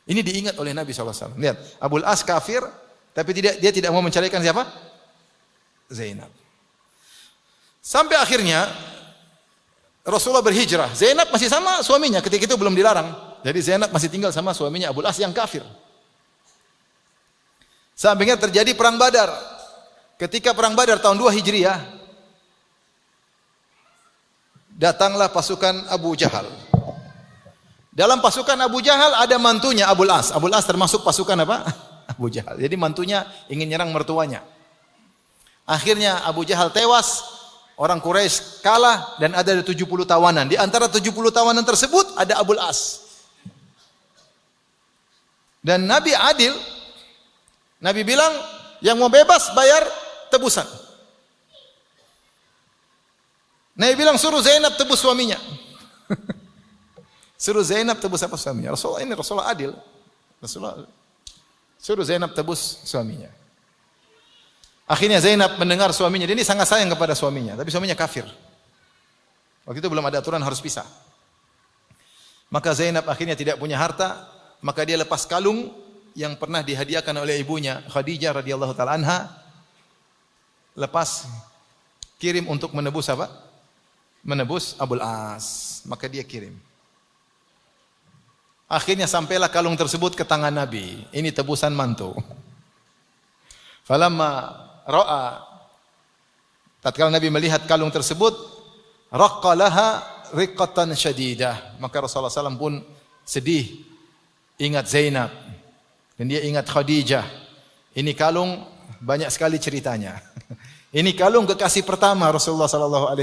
Ini diingat oleh Nabi SAW. Lihat, Abul As kafir, tapi dia tidak mau menceraikan siapa? Zainab. Sampai akhirnya Rasulullah berhijrah. Zainab masih sama suaminya, ketika itu belum dilarang. Jadi Zainab masih tinggal sama suaminya Abul As yang kafir. Sampingnya terjadi perang Badar. Ketika perang Badar tahun 2 Hijriah, datanglah pasukan Abu Jahal. Dalam pasukan Abu Jahal ada mantunya Abul As. Abul As termasuk pasukan apa? Abu Jahal. Jadi mantunya ingin nyerang mertuanya. Akhirnya Abu Jahal tewas, orang Quraisy kalah dan ada 70 tawanan. Di antara 70 tawanan tersebut ada Abul As. Dan Nabi adil. Nabi bilang, yang mau bebas bayar tebusan. Nabi bilang suruh Zainab tebus suaminya. Suruh Zainab tebus apa suaminya? Rasulullah adil. Rasulullah suruh Zainab tebus suaminya. Akhirnya Zainab mendengar suaminya, dia ini sangat sayang kepada suaminya, tapi suaminya kafir. Waktu itu belum ada aturan harus pisah. Maka Zainab akhirnya tidak punya harta, maka dia lepas kalung yang pernah dihadiahkan oleh ibunya Khadijah radhiyallahu taala anha. Lepas kirim untuk menebus apa? Menebus Abul As. Maka dia kirim. Akhirnya sampailah kalung tersebut ke tangan Nabi. Ini tebusan mantu. Falamma ra'a, tatkala Nabi melihat kalung tersebut, raqqalaha riqatan syadidah. Maka Rasulullah SAW pun sedih, ingat Zainab dan dia ingat Khadijah. Ini kalung banyak sekali ceritanya. Ini kalung kekasih pertama Rasulullah SAW.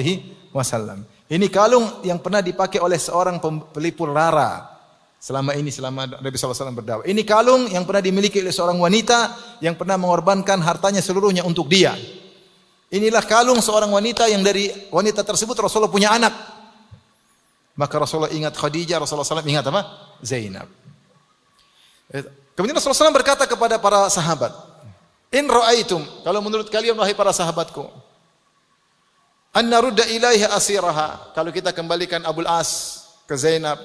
Ini kalung yang pernah dipakai oleh seorang pelipur rara. Selama Nabi SAW berdakwah. Ini kalung yang pernah dimiliki oleh seorang wanita yang pernah mengorbankan hartanya seluruhnya untuk dia. Inilah kalung seorang wanita yang dari wanita tersebut Rasulullah punya anak. Maka Rasulullah ingat Khadijah, Rasulullah SAW ingat apa? Zainab. Kemudian Rasulullah SAW berkata kepada para sahabat, in ra'aitum, kalau menurut kalian wahai para sahabatku, an narudda ilaiha asiraha, kalau kita kembalikan Abul As ke Zainab,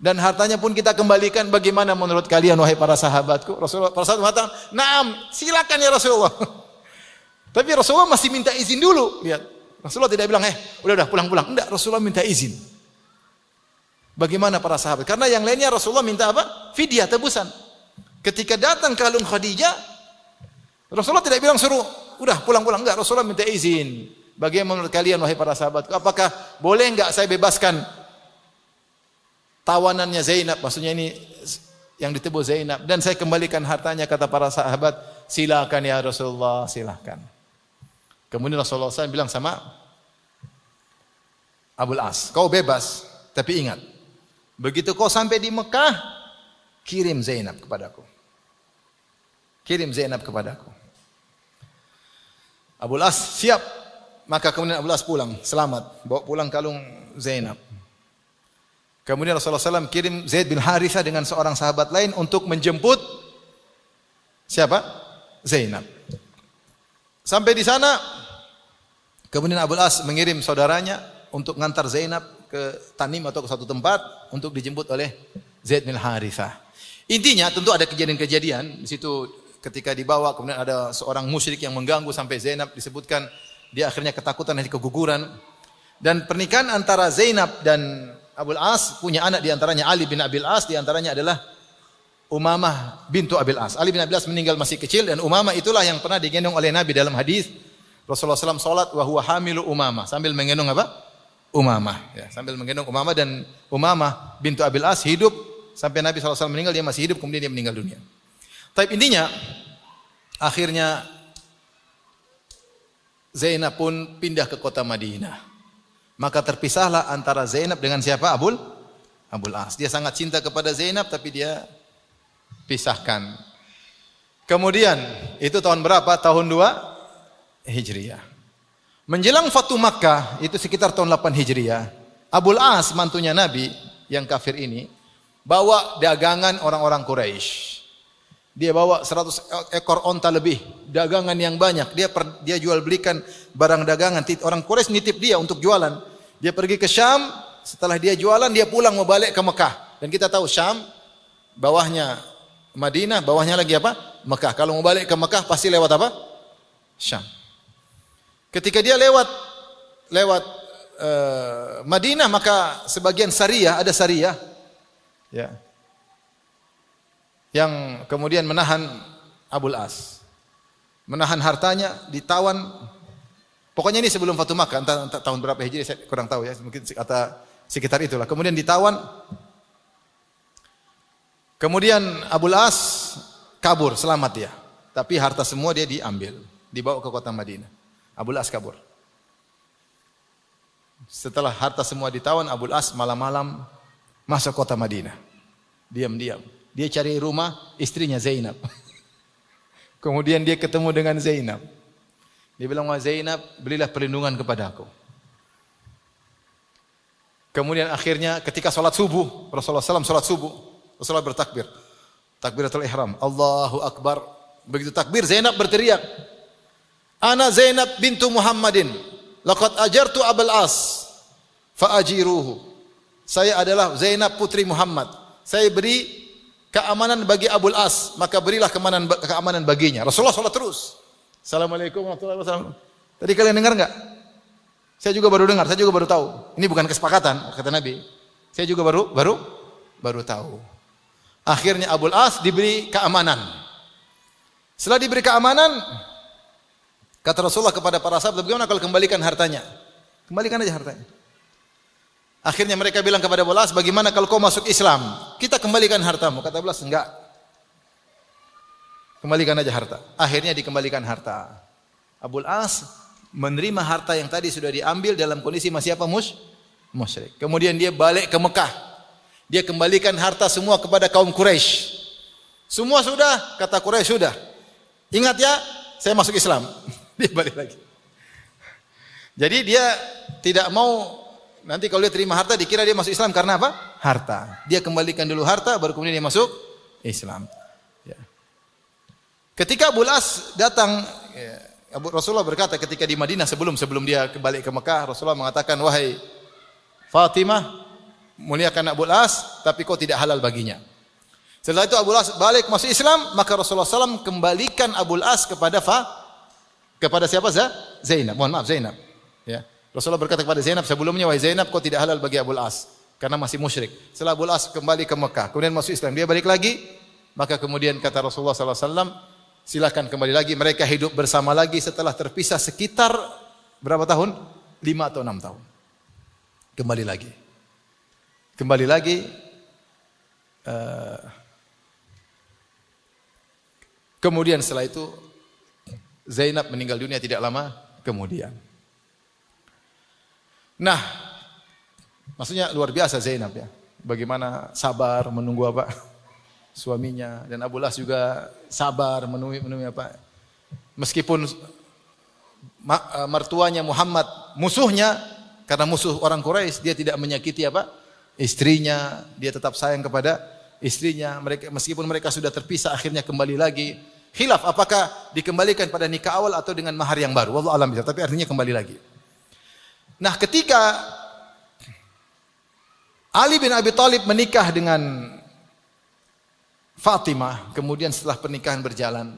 dan hartanya pun kita kembalikan, bagaimana menurut kalian wahai para sahabatku? Rasulullah para sahabat mengatakan, "Naam, silakan ya Rasulullah." Tapi Rasulullah masih minta izin dulu. Lihat. Rasulullah tidak bilang, udah pulang-pulang." Enggak, Rasulullah minta izin. Bagaimana para sahabat? Karena yang lainnya Rasulullah minta apa? Fidyah, tebusan. Ketika datang kalung Khadijah, Rasulullah tidak bilang suruh, udah pulang-pulang. Enggak, Rasulullah minta izin. Bagaimana menurut kalian wahai para sahabatku? Apakah boleh enggak saya bebaskan tawanannya Zainab, maksudnya ini yang ditebus Zainab, dan saya kembalikan hartanya? Kata para sahabat, silakan ya Rasulullah, silakan. Kemudian Rasulullah SAW bilang sama Abul As, kau bebas, tapi ingat, begitu kau sampai di Mekah, kirim Zainab kepadaku. Kirim Zainab kepadaku. Abul As siap. Maka kemudian Abul As pulang, selamat, bawa pulang kalung Zainab. Kemudian Rasulullah SAW kirim Zaid bin Harithah dengan seorang sahabat lain untuk menjemput siapa? Zainab. Sampai di sana, kemudian Abul As mengirim saudaranya untuk ngantar Zainab ke Tanim atau ke satu tempat untuk dijemput oleh Zaid bin Harithah. Intinya tentu ada kejadian-kejadian di situ ketika dibawa, kemudian ada seorang musyrik yang mengganggu sampai Zainab disebutkan dia akhirnya ketakutan dan keguguran. Dan pernikahan antara Zainab dan Abul As punya anak, di antaranya Ali bin Abil As, di antaranya adalah Umamah bintu Abil As. Ali bin Abil As meninggal masih kecil, dan Umamah itulah yang pernah digendong oleh Nabi dalam hadis. Rasulullah SAW salat wa huwa hamilu Umamah, sambil menggendong apa? Umamah, ya, sambil menggendong Umamah, dan Umamah bintu Abil As hidup sampai Nabi SAW meninggal, dia masih hidup, kemudian dia meninggal dunia. Tapi intinya akhirnya Zainab pun pindah ke kota Madinah. Maka terpisahlah antara Zainab dengan siapa? Abul As. Dia sangat cinta kepada Zainab, tapi dia pisahkan. Kemudian itu tahun berapa? Tahun 2 Hijriah. Menjelang Fatu Makkah, itu sekitar tahun 8 Hijriah, Abul As mantunya Nabi yang kafir ini bawa dagangan orang-orang Quraisy. Dia bawa 100 ekor onta lebih, dagangan yang banyak. Dia jual belikan barang dagangan. Orang Quraisy nitip dia untuk jualan. Dia pergi ke Syam, setelah dia jualan dia pulang mau balik ke Mekah. Dan kita tahu Syam bawahnya Madinah, bawahnya lagi apa? Mekah. Kalau mau balik ke Mekah pasti lewat apa? Syam. Ketika dia lewat Madinah, maka sebagian Sariyah, ada Sariyah ya, yang kemudian menahan Abul As, menahan hartanya, ditawan. Pokoknya ini sebelum Fatu Makkah, entah tahun berapa Hijriah saya kurang tahu ya, mungkin kata sekitar itulah. Kemudian ditawan. Kemudian Abul As kabur, selamat dia. Tapi harta semua dia diambil, dibawa ke kota Madinah. Abul As kabur. Setelah harta semua ditawan, Abul As malam-malam masuk kota Madinah. Diam-diam. Dia cari rumah istrinya Zainab. Kemudian dia ketemu dengan Zainab. Dia bilang, "Wahai Zainab, belilah perlindungan kepada aku." Kemudian akhirnya ketika sholat subuh, Rasulullah SAW sholat subuh, Rasulullah bertakbir. Takbiratul ihram. Allahu Akbar. Begitu takbir, Zainab berteriak, "Ana Zainab bintu Muhammadin. Laqad ajartu Abul As. Fa'ajiruhu." Saya adalah Zainab putri Muhammad. Saya beri keamanan bagi Abul As, maka berilah keamanan baginya. Rasulullah sholat terus. Assalamualaikum warahmatullahi wabarakatuh. Tadi kalian dengar enggak? Saya juga baru dengar, saya juga baru tahu. Ini bukan kesepakatan, kata Nabi. Saya juga baru tahu. Akhirnya Abul As diberi keamanan. Setelah diberi keamanan, kata Rasulullah kepada para sahabat, "Bagaimana kalau kembalikan hartanya?" Kembalikan aja hartanya. Akhirnya mereka bilang kepada Abul As, "Bagaimana kalau kau masuk Islam? Kita kembalikan hartamu." Kata Abul As, "Enggak. Kembalikan aja harta." Akhirnya dikembalikan harta. Abul As menerima harta yang tadi sudah diambil dalam kondisi masih apa? Musyrik. Kemudian dia balik ke Mekah. Dia kembalikan harta semua kepada kaum Quraisy. Semua sudah, kata Quraisy sudah. Ingat ya, saya masuk Islam. Dia balik lagi. Jadi dia tidak mau nanti kalau dia terima harta dikira dia masuk Islam karena apa? Harta. Dia kembalikan dulu harta baru kemudian dia masuk Islam. Ya. Ketika Abul As datang, Rasulullah berkata ketika di Madinah sebelum dia balik ke Mekah, Rasulullah mengatakan, "Wahai Fatimah, muliakan Abul As, tapi kau tidak halal baginya." Setelah itu Abul As balik masuk Islam, maka Rasulullah SAW kembalikan Abul As kepada siapa? Zainab. Mohon maaf, Zainab. Ya. Rasulullah berkata kepada Zainab sebelumnya, "Wahai Zainab, kau tidak halal bagi Abul As karena masih musyrik." Setelah Abul As kembali ke Mekah, kemudian masuk Islam, dia balik lagi, maka kemudian kata Rasulullah SAW, "Silakan kembali lagi." Mereka hidup bersama lagi setelah terpisah sekitar berapa tahun? 5 atau 6 tahun. Kembali lagi. Kemudian setelah itu Zainab meninggal dunia tidak lama kemudian. Nah, maksudnya luar biasa Zainab ya. Bagaimana sabar menunggu apa? Suaminya, dan Abul As juga sabar menunggu apa? Meskipun mertuanya Muhammad musuhnya, karena musuh orang Quraisy, dia tidak menyakiti apa? Istrinya, dia tetap sayang kepada istrinya. Meskipun mereka sudah terpisah, akhirnya kembali lagi. Khilaf apakah dikembalikan pada nikah awal atau dengan mahar yang baru. Wallahu a'lam bishawab, tapi artinya kembali lagi. Nah, ketika Ali bin Abi Thalib menikah dengan Fatimah, kemudian setelah pernikahan berjalan,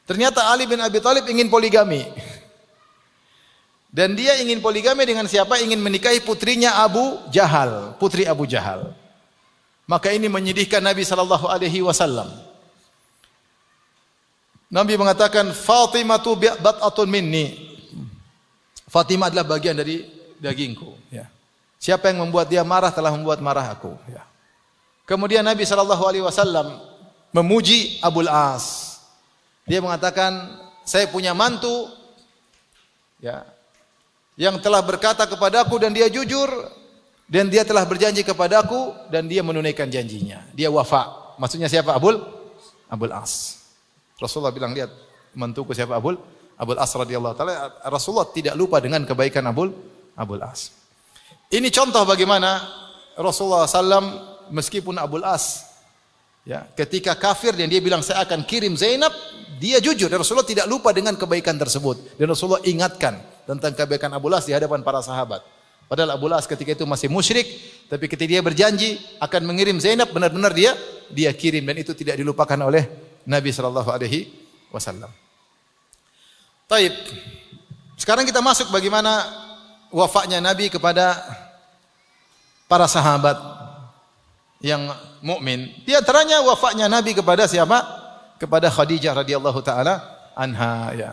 ternyata Ali bin Abi Thalib ingin poligami. Dan dia ingin poligami dengan siapa? Ingin menikahi putrinya Abu Jahal, putri Abu Jahal. Maka ini menyedihkan Nabi sallallahu alaihi wasallam. Nabi mengatakan, "Fatimatu bat'atun minni." Fatimah adalah bagian dari dagingku, ya. Siapa yang membuat dia marah telah membuat marah aku, ya. Kemudian Nabi sallallahu alaihi wasallam memuji Abul As. Dia mengatakan, "Saya punya mantu, ya, yang telah berkata kepadaku dan dia jujur, dan dia telah berjanji kepadaku dan dia menunaikan janjinya. Dia wafa." Maksudnya siapa? Abul As. Rasulullah bilang, "Lihat mantuku siapa?" Abul As radhiyallahu taala. Rasulullah tidak lupa dengan kebaikan Abul As. Ini contoh bagaimana Rasulullah SAW meskipun Abul As Ya, ketika kafir dan dia bilang saya akan kirim Zainab, dia jujur dan Rasulullah tidak lupa dengan kebaikan tersebut. Dan Rasulullah ingatkan tentang kebaikan Abu Lahab di hadapan para sahabat. Padahal Abu Lahab ketika itu masih musyrik, tapi ketika dia berjanji akan mengirim Zainab, benar-benar dia kirim dan itu tidak dilupakan oleh Nabi sallallahu alaihi wasallam. Taib. Sekarang kita masuk bagaimana wafatnya Nabi kepada para sahabat yang mukmin. Di antaranya wafatnya Nabi kepada siapa? Kepada Khadijah radhiyallahu taala anha, ya.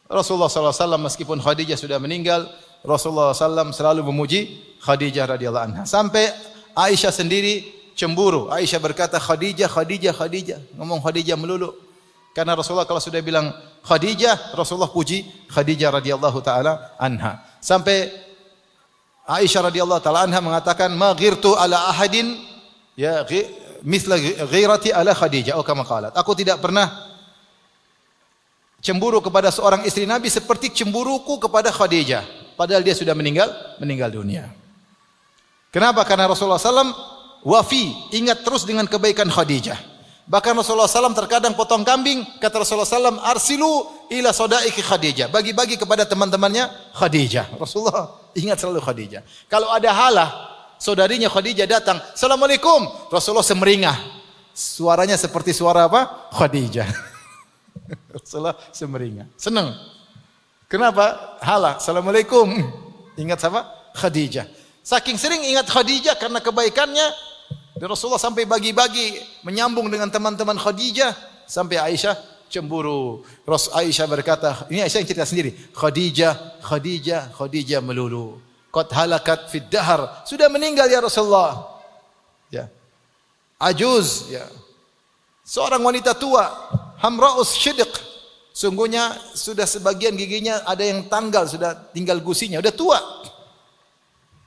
Rasulullah sallallahu alaihi wasallam meskipun Khadijah sudah meninggal, Rasulullah SAW selalu memuji Khadijah radhiyallahu anha. Sampai Aisyah sendiri cemburu. Aisyah berkata, Khadijah, Khadijah, Khadijah. Ngomong Khadijah melulu. Karena Rasulullah kalau sudah bilang Khadijah, Rasulullah puji Khadijah radhiyallahu taala anha. Sampai Aisyah radhiyallahu taala anha mengatakan, "Ma ghirtu ala ahadin ya mithla ghirati ala Khadijah." Oh, kama qalat. Aku tidak pernah cemburu kepada seorang istri Nabi seperti cemburuku kepada Khadijah. Padahal dia sudah meninggal dunia. Kenapa? Karena Rasulullah SAW wafi, ingat terus dengan kebaikan Khadijah. Bahkan Rasulullah SAW terkadang potong kambing, kata Rasulullah SAW, arsilu ila sodaiki Khadijah. Bagi-bagi kepada teman-temannya Khadijah. Rasulullah ingat selalu Khadijah. Kalau ada halah, saudarinya Khadijah datang, Assalamualaikum. Rasulullah semeringah. Suaranya seperti suara apa? Khadijah. Rasulullah semeringah. Senang. Kenapa? Halah. Assalamualaikum. Ingat siapa? Khadijah. Saking sering ingat Khadijah karena kebaikannya, dan Rasulullah sampai bagi-bagi menyambung dengan teman-teman Khadijah sampai Aisyah cemburu. Aisyah berkata, ini Aisyah yang cerita sendiri, Khadijah, Khadijah, Khadijah melulu. Qad halakat fid dahar. Sudah meninggal ya Rasulullah. Ya. Ajuz, ya. Seorang wanita tua, hamra'us shidq. Sungguhnya sudah sebagian giginya ada yang tanggal, sudah tinggal gusinya, sudah tua.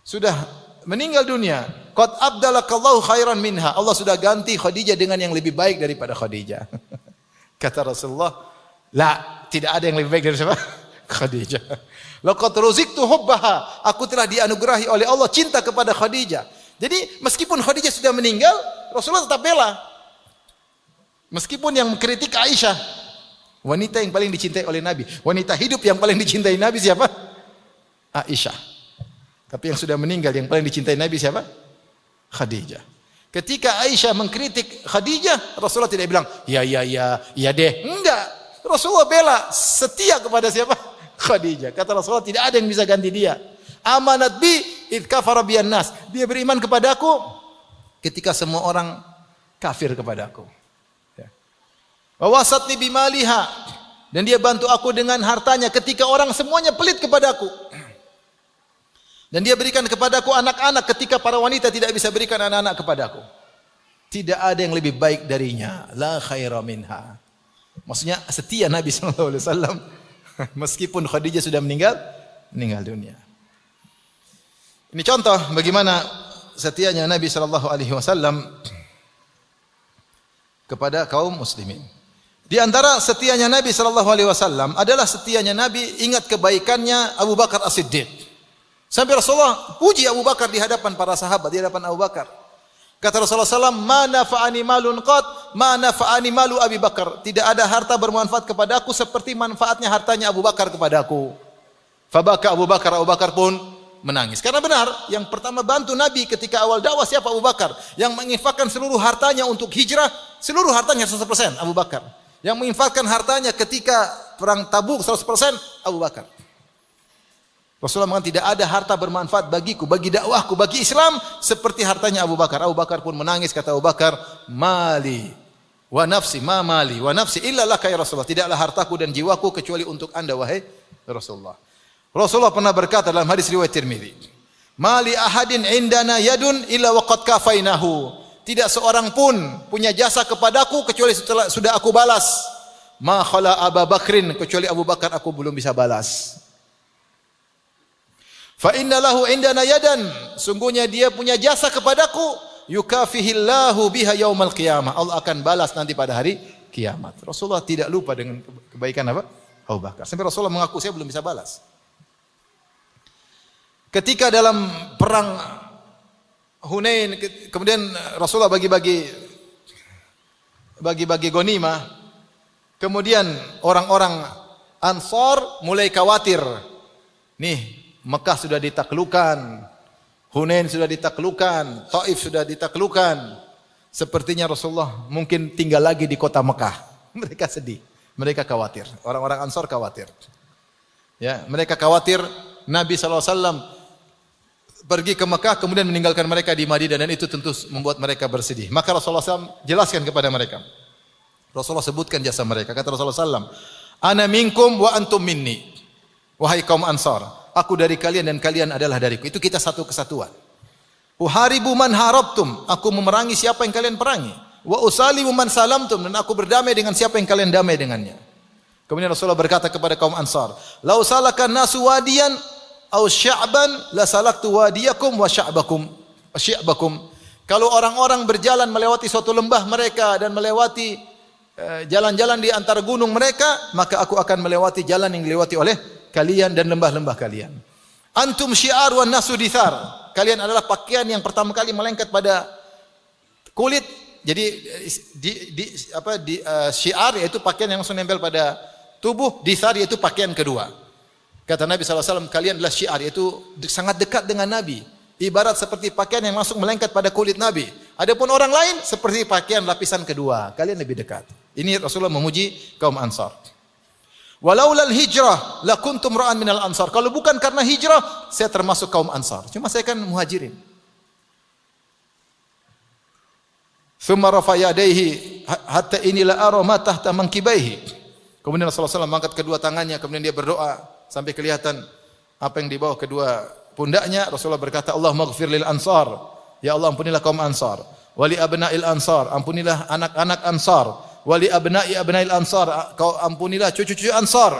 Sudah meninggal dunia. Qad abdalakallahu khairan minha. Allah sudah ganti Khadijah dengan yang lebih baik daripada Khadijah. Kata Rasulullah, la, tidak ada yang lebih baik dari siapa? Khadijah. Laqad ruziqtu hubbaha. Aku telah dianugerahi oleh Allah cinta kepada Khadijah. Jadi meskipun Khadijah sudah meninggal, Rasulullah tetap bela. Meskipun yang mengkritik Aisyah, wanita yang paling dicintai oleh Nabi, wanita hidup yang paling dicintai Nabi siapa? Aisyah. Tapi yang sudah meninggal yang paling dicintai Nabi siapa? Khadijah. Ketika Aisyah mengkritik Khadijah, Rasulullah tidak bilang, ya deh. Enggak. Rasulullah bela, setia kepada siapa? Khadijah. Kata Rasulullah, tidak ada yang bisa ganti dia. Amanat bi id kafara biyan nas. Dia beriman kepadaku ketika semua orang kafir kepadaku. Wa wasatni bimaliha. Dan dia bantu aku dengan hartanya ketika orang semuanya pelit kepadaku. Dan dia berikan kepadaku anak-anak ketika para wanita tidak bisa berikan anak-anak kepadaku. Tidak ada yang lebih baik darinya. La khaira minha. Maksudnya setia Nabi SAW. Meskipun Khadijah sudah meninggal dunia. Ini contoh bagaimana setianya Nabi SAW kepada kaum muslimin. Di antara setianya Nabi SAW adalah setianya Nabi ingat kebaikannya Abu Bakar As-Siddiq. Sampai Rasulullah puji Abu Bakar di hadapan para sahabat, di hadapan Abu Bakar. Kata Rasulullah SAW, ma nafa'ani malun qat, ma nafa'ani malu Abi Bakar. Tidak ada harta bermanfaat kepadaku seperti manfaatnya hartanya Abu Bakar kepadaku. Fabaka Abu Bakar pun menangis. Karena benar, yang pertama bantu Nabi ketika awal dakwah siapa? Abu Bakar. Yang menginfakkan seluruh hartanya untuk hijrah, seluruh hartanya 100% Abu Bakar. Yang menginfakkan hartanya ketika perang Tabuk 100% Abu Bakar. Rasulullah mengatakan tidak ada harta bermanfaat bagiku, bagi dakwahku, bagi Islam seperti hartanya Abu Bakar. Abu Bakar pun menangis, kata Abu Bakar, mali wa nafsi, ma mali wa nafsi illa laka ya Rasulullah. Tidaklah hartaku dan jiwaku kecuali untuk Anda wahai Rasulullah. Rasulullah pernah berkata dalam hadis riwayat Tirmidzi, mali ahadin indana yadun illa waqad kafainahu. Tidak seorang pun punya jasa kepadaku kecuali setelah sudah aku balas. Ma khala Abu Bakrin, kecuali Abu Bakar aku belum bisa balas. Fa inna lahu indana yadan, sungguhnya dia punya jasa kepadaku, yukafihillahu biha yaumal qiyamah. Allah akan balas nanti pada hari kiamat. Rasulullah tidak lupa dengan kebaikan apa? Abu Bakar. Sampai Rasulullah mengaku saya belum bisa balas. Ketika dalam perang Hunain, kemudian Rasulullah bagi-bagi bagi-bagi ghanimah, kemudian orang-orang Ansar mulai khawatir. Nih, Mekah sudah ditaklukkan, Hunain sudah ditaklukkan, Taif sudah ditaklukkan. Sepertinya Rasulullah mungkin tinggal lagi di kota Mekah. Mereka sedih, mereka khawatir. Orang-orang Ansar khawatir. Ya, mereka khawatir Nabi SAW pergi ke Mekah kemudian meninggalkan mereka di Madinah, dan itu tentu membuat mereka bersedih. Maka Rasulullah SAW jelaskan kepada mereka. Rasulullah sebutkan jasa mereka. Kata Rasulullah SAW, "Ana minkum wa antum minni." Wahai kaum Ansar, aku dari kalian dan kalian adalah dariku. Itu kita satu kesatuan. Uharibu man harabtum, aku memerangi siapa yang kalian perangi. Wa usalimu man salamtum, dan aku berdamai dengan siapa yang kalian damai dengannya. Kemudian Rasulullah berkata kepada kaum Ansar, "Lau salakan nasu wadiyan aw sya'ban la salaktu wadiyakum wa sya'bakum." Kalau orang-orang berjalan melewati suatu lembah mereka dan melewati jalan-jalan di antara gunung mereka, maka aku akan melewati jalan yang dilewati oleh kalian dan lembah-lembah kalian. Antum syiar wan nasu dithar. Kalian adalah pakaian yang pertama kali melengket pada kulit. Jadi syiar yaitu pakaian yang langsung nempel pada tubuh, dithar yaitu pakaian kedua. Kata Nabi SAW, kalian adalah syiar, yaitu sangat dekat dengan Nabi. Ibarat seperti pakaian yang langsung melengket pada kulit Nabi. Adapun orang lain seperti pakaian lapisan kedua. Kalian lebih dekat. Ini Rasulullah memuji kaum Ansar. Walaulal hijrah lakuntum ra'an minal ansar. Kalau bukan karena hijrah, saya termasuk kaum Ansar. Cuma saya kan muhajirin. Thumma rafa yadayhi hatta inilah ara ma tahta mankibaihi. Kemudian Rasulullah SAW mengangkat kedua tangannya, kemudian dia berdoa sampai kelihatan apa yang di bawah kedua pundaknya. Rasulullah berkata, "Allahumma ighfir lil ansar." Ya Allah, ampunilah kaum Ansar. Wali abna'il ansar, ampunilah anak-anak Ansar. Wali abna'il ansar, kau ampunilah cucu-cucu Ansar.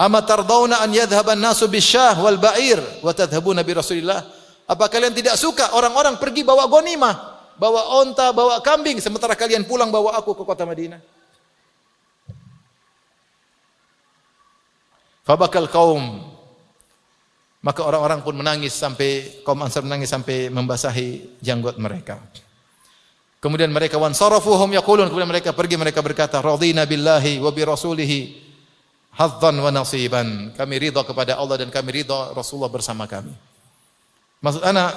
Ama tardawna an yadhhaban nasu bisyah wal ba'ir wa tadhhabuna bi Rasulillah? Apa kalian tidak suka orang-orang pergi bawa ghanimah, bawa onta, bawa kambing, sementara kalian pulang bawa aku ke kota Madinah? Fabakal kaum, maka orang-orang pun menangis sampai kaum Ansar menangis sampai membasahi janggut mereka. Kemudian mereka wansarafuhum yaqulun, kemudian mereka pergi, mereka berkata, radina billahi wa bi rasulihi hadzan wa nasiban. Kami ridha kepada Allah dan kami ridha Rasulullah bersama kami. Maksud ana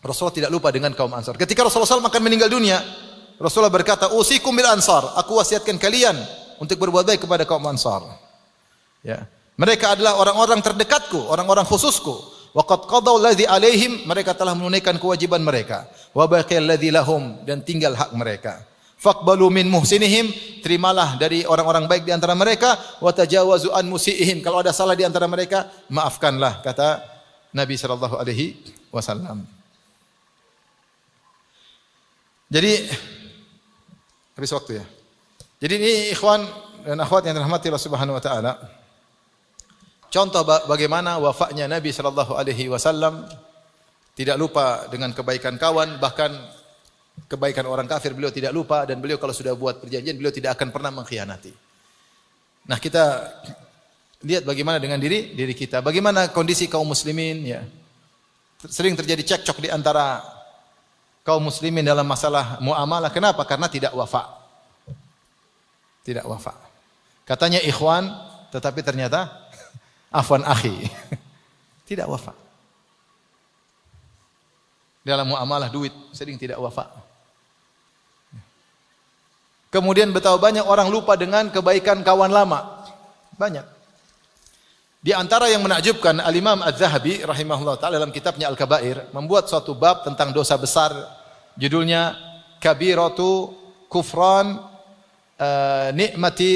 Rasulullah tidak lupa dengan kaum Ansar. Ketika Rasulullah SAW akan meninggal dunia, Rasulullah berkata, usikum bil ansar, aku wasiatkan kalian untuk berbuat baik kepada kaum Ansar. Ya. Mereka adalah orang-orang terdekatku, orang-orang khususku. Waqad qadaw alladhi alaihim, mereka telah menunaikan kewajiban mereka. Wa baqiyal ladzi lahum, dan tinggal hak mereka. Faqbalu min muhsinihim, terimalah dari orang-orang baik di antara mereka. Wa tajawazu an musiihim, kalau ada salah di antara mereka, maafkanlah, kata Nabi sallallahu alaihi wasallam. Jadi habis waktu ya. Jadi ini ikhwan dan akhwat yang dirahmati Allah Subhanahu wa taala. Contoh bagaimana wafaknya Nabi sallallahu alaihi wasallam, tidak lupa dengan kebaikan kawan, bahkan kebaikan orang kafir beliau tidak lupa, dan beliau kalau sudah buat perjanjian beliau tidak akan pernah mengkhianati. Nah, kita lihat bagaimana dengan diri kita, bagaimana kondisi kaum muslimin ya. Sering terjadi cekcok di antara kaum muslimin dalam masalah muamalah. Kenapa? Karena tidak wafa. Tidak wafa. Katanya ikhwan, tetapi ternyata afwan akhi. Tidak wafa. Dalam muamalah duit sering tidak wafa. Kemudian betapa banyak orang lupa dengan kebaikan kawan lama. Banyak. Di antara yang menakjubkan, Al-Imam Az-Zahabi rahimahullah ta'ala dalam kitabnya Al-Kabair membuat suatu bab tentang dosa besar, judulnya Kabiratu Kufran Nikmati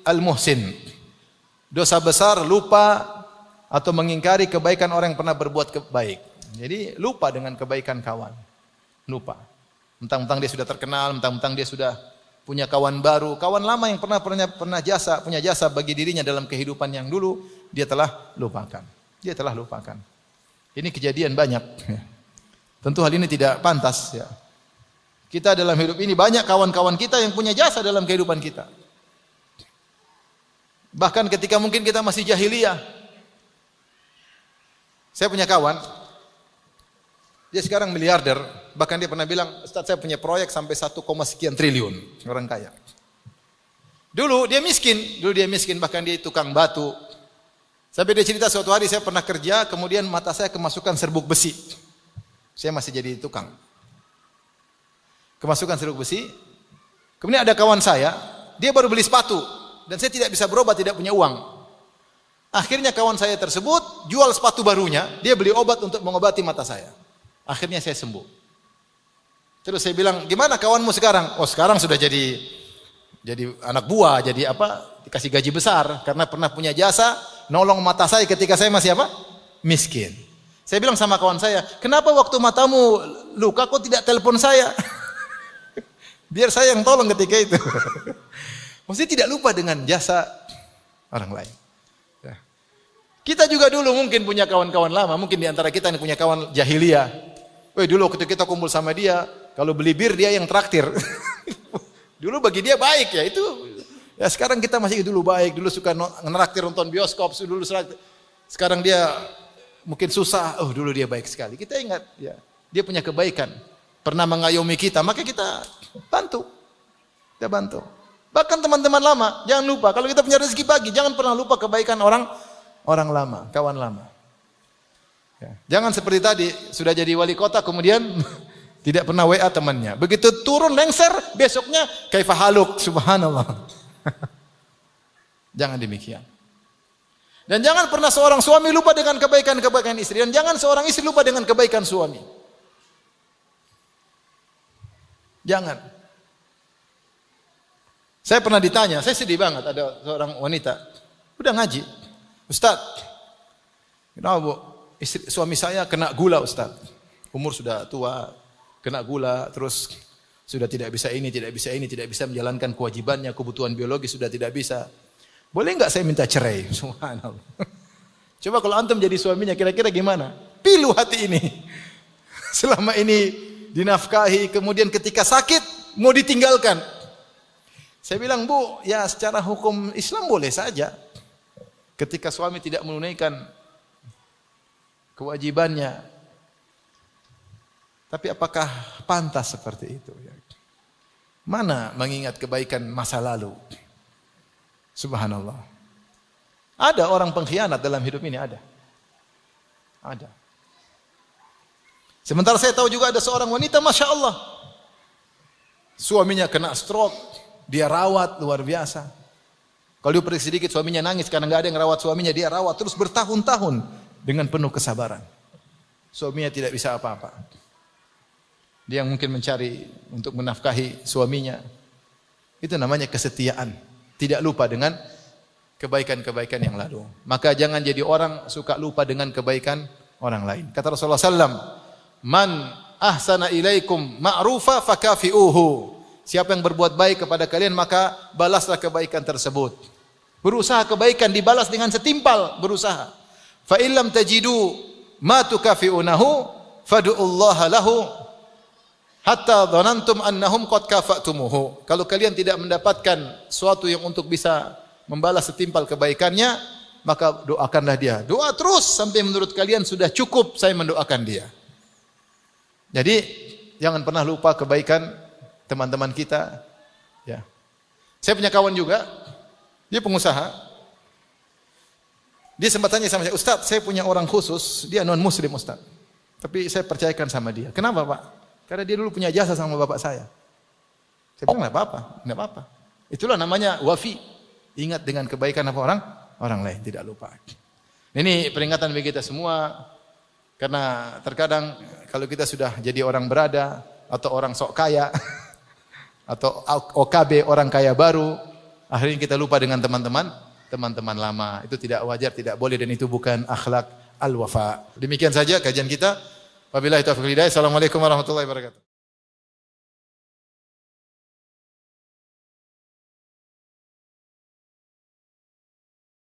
Al-Muhsin. Dosa besar lupa atau mengingkari kebaikan orang yang pernah berbuat baik. Jadi lupa dengan kebaikan kawan. Lupa. Mentang-mentang dia sudah terkenal, mentang-mentang dia sudah punya kawan baru, kawan lama yang pernah punya jasa bagi dirinya dalam kehidupan yang dulu, dia telah lupakan. Dia telah lupakan. Ini kejadian banyak. Tentu hal ini tidak pantas ya. Kita dalam hidup ini banyak kawan-kawan kita yang punya jasa dalam kehidupan kita. Bahkan ketika mungkin kita masih jahiliyah. Saya punya kawan, Dia sekarang miliarder, bahkan dia pernah bilang, Ustaz saya punya proyek sampai 1, sekian triliun, orang kaya. Dulu dia miskin, bahkan dia tukang batu. Sampai dia cerita suatu hari saya pernah kerja, kemudian mata saya kemasukan serbuk besi. Saya masih jadi tukang. Kemasukan serbuk besi. Kemudian ada kawan saya, dia baru beli sepatu dan saya tidak bisa berobat, tidak punya uang. Akhirnya kawan saya tersebut jual sepatu barunya, dia beli obat untuk mengobati mata saya. Akhirnya saya sembuh. Terus saya bilang, gimana kawanmu sekarang? Oh sekarang sudah jadi anak buah, jadi apa? Dikasih gaji besar karena pernah punya jasa nolong mata saya ketika saya masih apa? Miskin. Saya bilang sama kawan saya, kenapa waktu matamu luka kok tidak telepon saya? Biar saya yang tolong ketika itu. Maksudnya tidak lupa dengan jasa orang lain. Ya. Kita juga dulu mungkin punya kawan-kawan lama, mungkin di antara kita yang punya kawan jahiliyah. Woi dulu ketika kita kumpul sama dia, kalau beli bir dia yang traktir. Dulu bagi dia baik ya itu. Ya sekarang kita masih dulu baik, dulu suka ngeraktir nonton bioskop, dulu sekarang dia mungkin susah, oh dulu dia baik sekali. Kita ingat ya, dia punya kebaikan, pernah mengayomi kita, maka kita bantu. Kita bantu. Bahkan teman-teman lama, jangan lupa kalau kita punya rezeki bagi, jangan pernah lupa kebaikan orang lama, kawan lama. Ya. Jangan seperti tadi sudah jadi wali kota kemudian tidak pernah WA temannya. Begitu turun lengser besoknya kaifa haluk, subhanallah. Jangan demikian. Dan jangan pernah seorang suami lupa dengan kebaikan-kebaikan istri, dan jangan seorang istri lupa dengan kebaikan suami. Jangan. Saya pernah ditanya, saya sedih banget, ada seorang wanita udah ngaji. Ustaz, kenapa Bu? Suami saya kena gula Ustaz. Umur sudah tua, kena gula, terus sudah tidak bisa ini, tidak bisa menjalankan kewajibannya, kebutuhan biologi sudah tidak bisa. Boleh enggak saya minta cerai? Subhanallah. Coba kalau antum jadi suaminya kira-kira gimana? Pilu hati ini. Selama ini dinafkahi, kemudian ketika sakit mau ditinggalkan. Saya bilang, Bu, ya secara hukum Islam boleh saja. Ketika suami tidak menunaikan kewajibannya. Tapi apakah pantas seperti itu? Mana mengingat kebaikan masa lalu? Subhanallah. Ada orang pengkhianat dalam hidup ini, ada. Ada. Sementara saya tahu juga ada seorang wanita, Masya Allah. Suaminya kena stroke, dia rawat luar biasa. Kalau dia pergi sedikit suaminya nangis karena nggak ada yang rawat suaminya, dia rawat terus bertahun-tahun dengan penuh kesabaran. Suaminya tidak bisa apa-apa. Dia mungkin mencari untuk menafkahi suaminya. Itu namanya kesetiaan. Tidak lupa dengan kebaikan-kebaikan yang lalu. Maka jangan jadi orang suka lupa dengan kebaikan orang lain. Kata Rasulullah SAW, Man ahsana ilaikum ma'rufa fakafi'uhu. Siapa yang berbuat baik kepada kalian, maka balaslah kebaikan tersebut. Berusaha kebaikan dibalas dengan setimpal, berusaha. Fa illam tajidu ma tukafi'unahu fad'ullaha lahu hatta dhanantum annahum qad kafatumuhu. Kalau kalian tidak mendapatkan sesuatu yang untuk bisa membalas setimpal kebaikannya, maka doakanlah dia. Doa terus sampai menurut kalian sudah cukup saya mendoakan dia. Jadi jangan pernah lupa kebaikan teman-teman kita. Ya. Saya punya kawan juga, dia pengusaha. Dia sempat tanya sama saya, Ustaz, saya punya orang khusus, dia non muslim Ustaz. Tapi saya percayakan sama dia. Kenapa Pak? Karena dia dulu punya jasa sama bapak saya. Saya bilang enggak apa-apa, enggak apa-apa. Itulah namanya wafi. Ingat dengan kebaikan apa orang lain, tidak lupa. Ini peringatan bagi kita semua. Karena terkadang kalau kita sudah jadi orang berada atau orang sok kaya atau OKB orang kaya baru, akhirnya kita lupa dengan teman-teman lama. Itu tidak wajar, tidak boleh, dan itu bukan akhlak al-wafa. Demikian saja kajian kita. Wabillahi taufiq wal hidayah. Assalamualaikum warahmatullahi wabarakatuh.